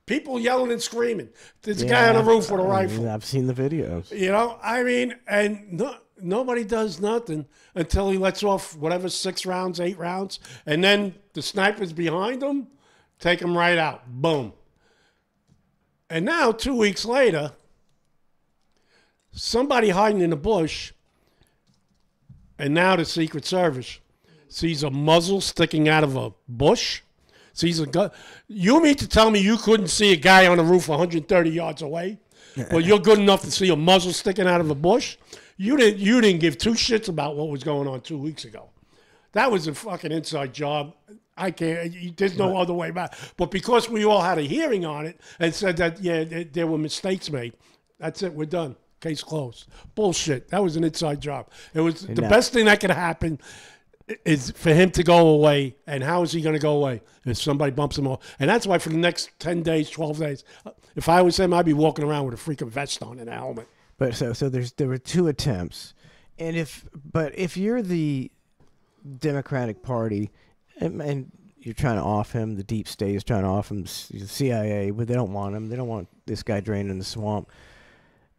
People yelling and screaming. There's a guy on a roof with a rifle. I've seen the videos. You know, I mean, and nobody does nothing until he lets off whatever 6 rounds, 8 rounds, and then the sniper's behind him, take him right out. Boom. And now, 2 weeks later, somebody hiding in the bush, and now the Secret Service sees a muzzle sticking out of a bush, sees a gun. You mean to tell me you couldn't see a guy on the roof 130 yards away? Well, you're good enough to see a muzzle sticking out of a bush? You didn't give 2 shits about what was going on 2 weeks ago. That was a fucking inside job. I can't. There's no other way back. But because we all had a hearing on it and said that, yeah, there were mistakes made, that's it. We're done. Case closed. Bullshit. That was an inside job. It was the best thing that could happen is for him to go away. And how is he going to go away? If somebody bumps him off. And that's why for the next 10 days, 12 days, if I was him, I'd be walking around with a freaking vest on and a helmet. But so there were 2 attempts. And if you're the Democratic Party and you're trying to off him, the deep state is trying to off him, the CIA, but they don't want him. They don't want this guy drained in the swamp.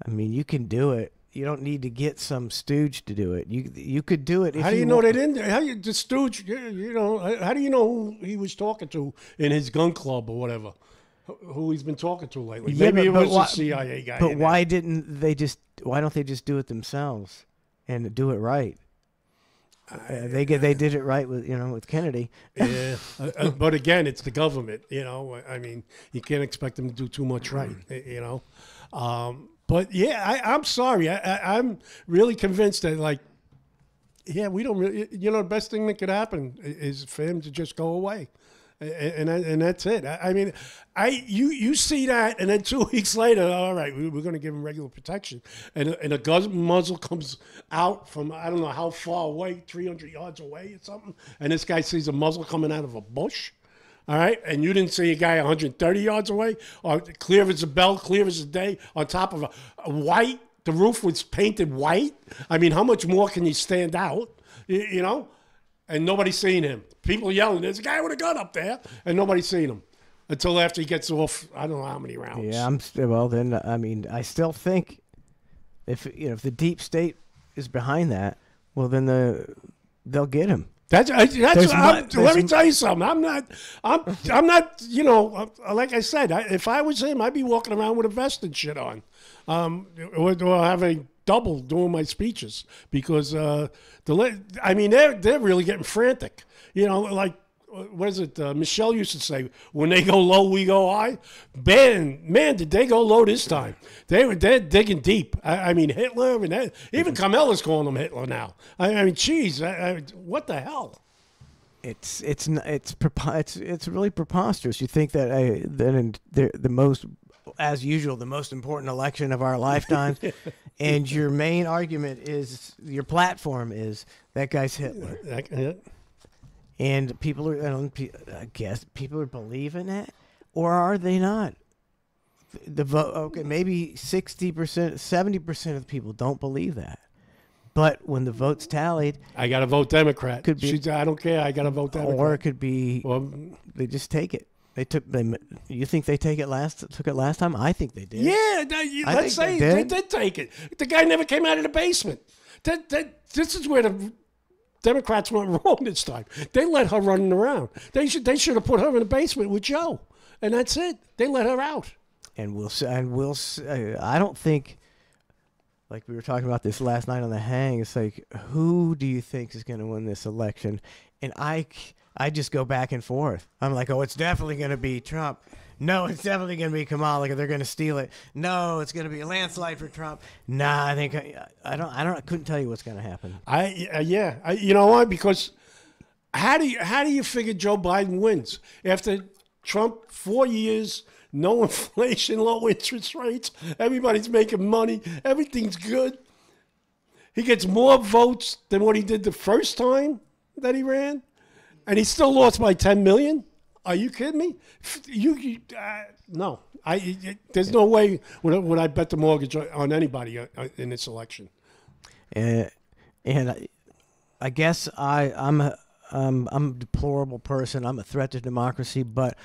I mean, you can do it. You don't need to get some stooge to do it. You could do it. If how do you know they didn't? How you the stooge? You know, how do you know who he was talking to in his gun club or whatever? Who he's been talking to lately? Yeah, Maybe it was a CIA guy. But why didn't they just? Why don't they just do it themselves and do it right? They did it right with Kennedy. Yeah, but again, it's the government. You know, I mean, you can't expect them to do too much right. You know. But yeah, I'm sorry. I'm really convinced that, like, yeah, we don't really, the best thing that could happen is for him to just go away. And that's it. I mean, you see that, and then 2 weeks later, all right, we're going to give him regular protection. And a gun muzzle comes out from, I don't know how far away, 300 yards away or something, and this guy sees a muzzle coming out of a bush. All right, and you didn't see a guy 130 yards away, or clear as a bell, clear as a day, on top of a white. The roof was painted white. I mean, how much more can you stand out? You know, and nobody's seen him. People yelling, "There's a guy with a gun up there," and nobody's seen him until after he gets off. I don't know how many rounds. Yeah, I mean, I still think if the deep state is behind that, well, then they'll get him. Let me tell you something. I'm not. Like I said, if I was him, I'd be walking around with a vest and shit on, or have a double doing my speeches because they're really getting frantic. You know, like what is it? Michelle used to say, "When they go low, we go high." Man, did they go low this time? They're digging deep. I mean, Hitler and even Carmela's calling them Hitler now. I mean, geez, what the hell? It's really preposterous. You think that the most, as usual, the most important election of our lifetime, and your main argument is your platform is that guy's Hitler. And people I guess people are believing that, or are they not? The vote, okay, maybe 60%, 70% of the people don't believe that. But when the vote's tallied, I got to vote Democrat. Could be, I don't care. I got to vote Democrat. Or it could be they just take it. You think they took it last time? I think they did. Yeah, let's say they did take it. The guy never came out of the basement. This is where the Democrats went wrong this time. They let her running around. They should have put her in the basement with Joe, and that's it. They let her out. And we'll I don't think, like we were talking about this last night on the hang. It's like, who do you think is going to win this election? And I just go back and forth. I'm like, oh, it's definitely going to be Trump. No, it's definitely going to be Kamala. They're going to steal it. No, it's going to be a landslide for Trump. Nah, I think I couldn't tell you what's going to happen. You know why? Because how do you figure Joe Biden wins after Trump 4 years no inflation, low interest rates. Everybody's making money. Everything's good. He gets more votes than what he did the first time that he ran, and he still lost by 10 million. Are you kidding me? No. There's no way would I bet the mortgage on anybody in this election. And I guess I'm a deplorable person. I'm a threat to democracy, but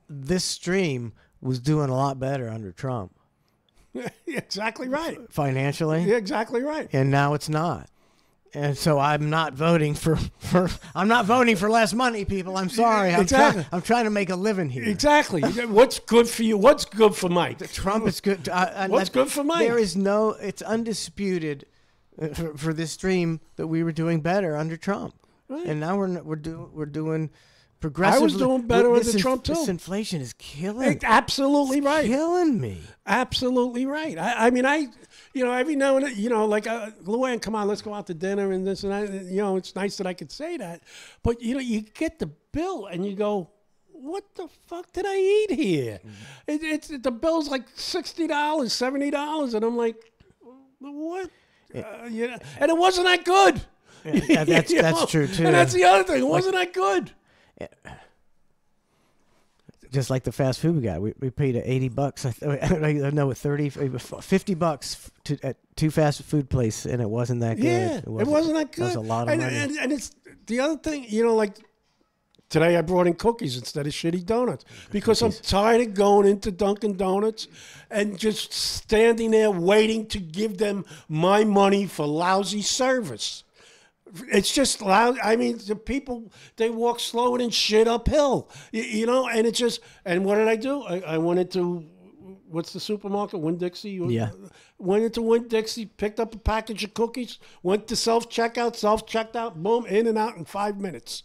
this stream was doing a lot better under Trump. Exactly right. Financially. Yeah, exactly right. And now it's not. And so I'm not voting for I'm not voting for less money, people. I'm sorry. Exactly. I'm trying to make a living here. Exactly. What's good for you? What's good for Mike? Trump is good. What's good for Mike? There is no. It's undisputed for this stream that we were doing better under Trump, right. And now we're doing progressively. I was doing better under Trump too. This inflation is killing. Absolutely right. Killing me. Absolutely right. I mean, every now and then, like, Luann, come on, let's go out to dinner and this and that. It's nice that I could say that. But, you get the bill and you go, what the fuck did I eat here? The bill's like $60, $70. And I'm like, what? And it wasn't that good. Yeah, that's true, too. And that's the other thing. It wasn't that good. Just like the fast food we got, we paid $80. No, $50 at two fast food places, and it wasn't that good. Yeah, it wasn't that good. That was a lot of money. And it's the other thing, like today I brought in cookies instead of shitty donuts because I'm tired of going into Dunkin' Donuts and just standing there waiting to give them my money for lousy service. It's just loud. I mean, the people, they walk slower than shit uphill, and it's just, and what did I do? I went into, what's the supermarket? Winn-Dixie? Yeah. Went into Winn-Dixie, picked up a package of cookies, went to self-checked out, boom, in and out in 5 minutes.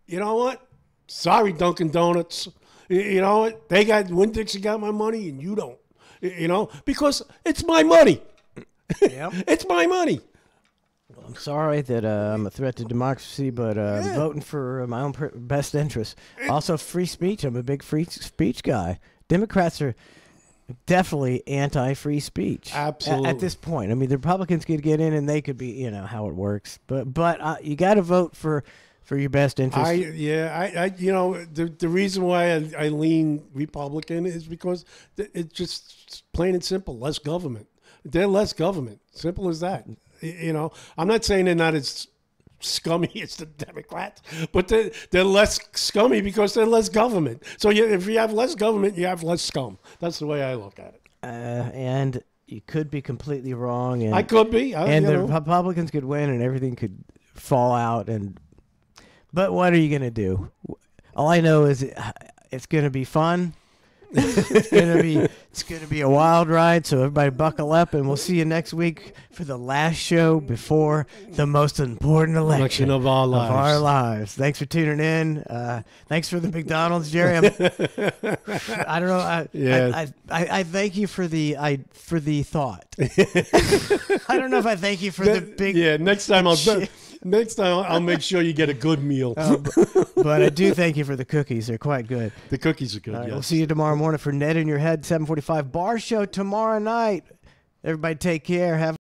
You know what? Sorry, Dunkin' Donuts. You know what? Winn-Dixie got my money and you don't, because it's my money. Yep. It's my money. I'm sorry that I'm a threat to democracy, but I'm voting for my own best interest. Also, free speech. I'm a big free speech guy. Democrats are definitely anti-free speech. Absolutely. At this point. I mean, the Republicans could get in and they could be, how it works. But you got to vote for your best interest. The reason why I lean Republican is because it's just plain and simple, less government. They're less government. Simple as that. I'm not saying they're not as scummy as the Democrats, but they're less scummy because they're less government. So if you have less government, you have less scum. That's the way I look at it. And you could be completely wrong. And I could be. The Republicans could win and everything could fall out. But what are you going to do? All I know is it's going to be fun. It's gonna be a wild ride, so everybody buckle up, and we'll see you next week for the last show before the most important election of our lives. Thanks for tuning in. Thanks for the McDonald's, Jerry. I don't know. I thank you for the thought. I don't know if I thank you for the big. Yeah, next time I'll make sure you get a good meal. But I do thank you for the cookies. They're quite good. The cookies are good, yes. We'll see you tomorrow morning for Ned in Your Head, 7:45 bar show tomorrow night. Everybody take care. Have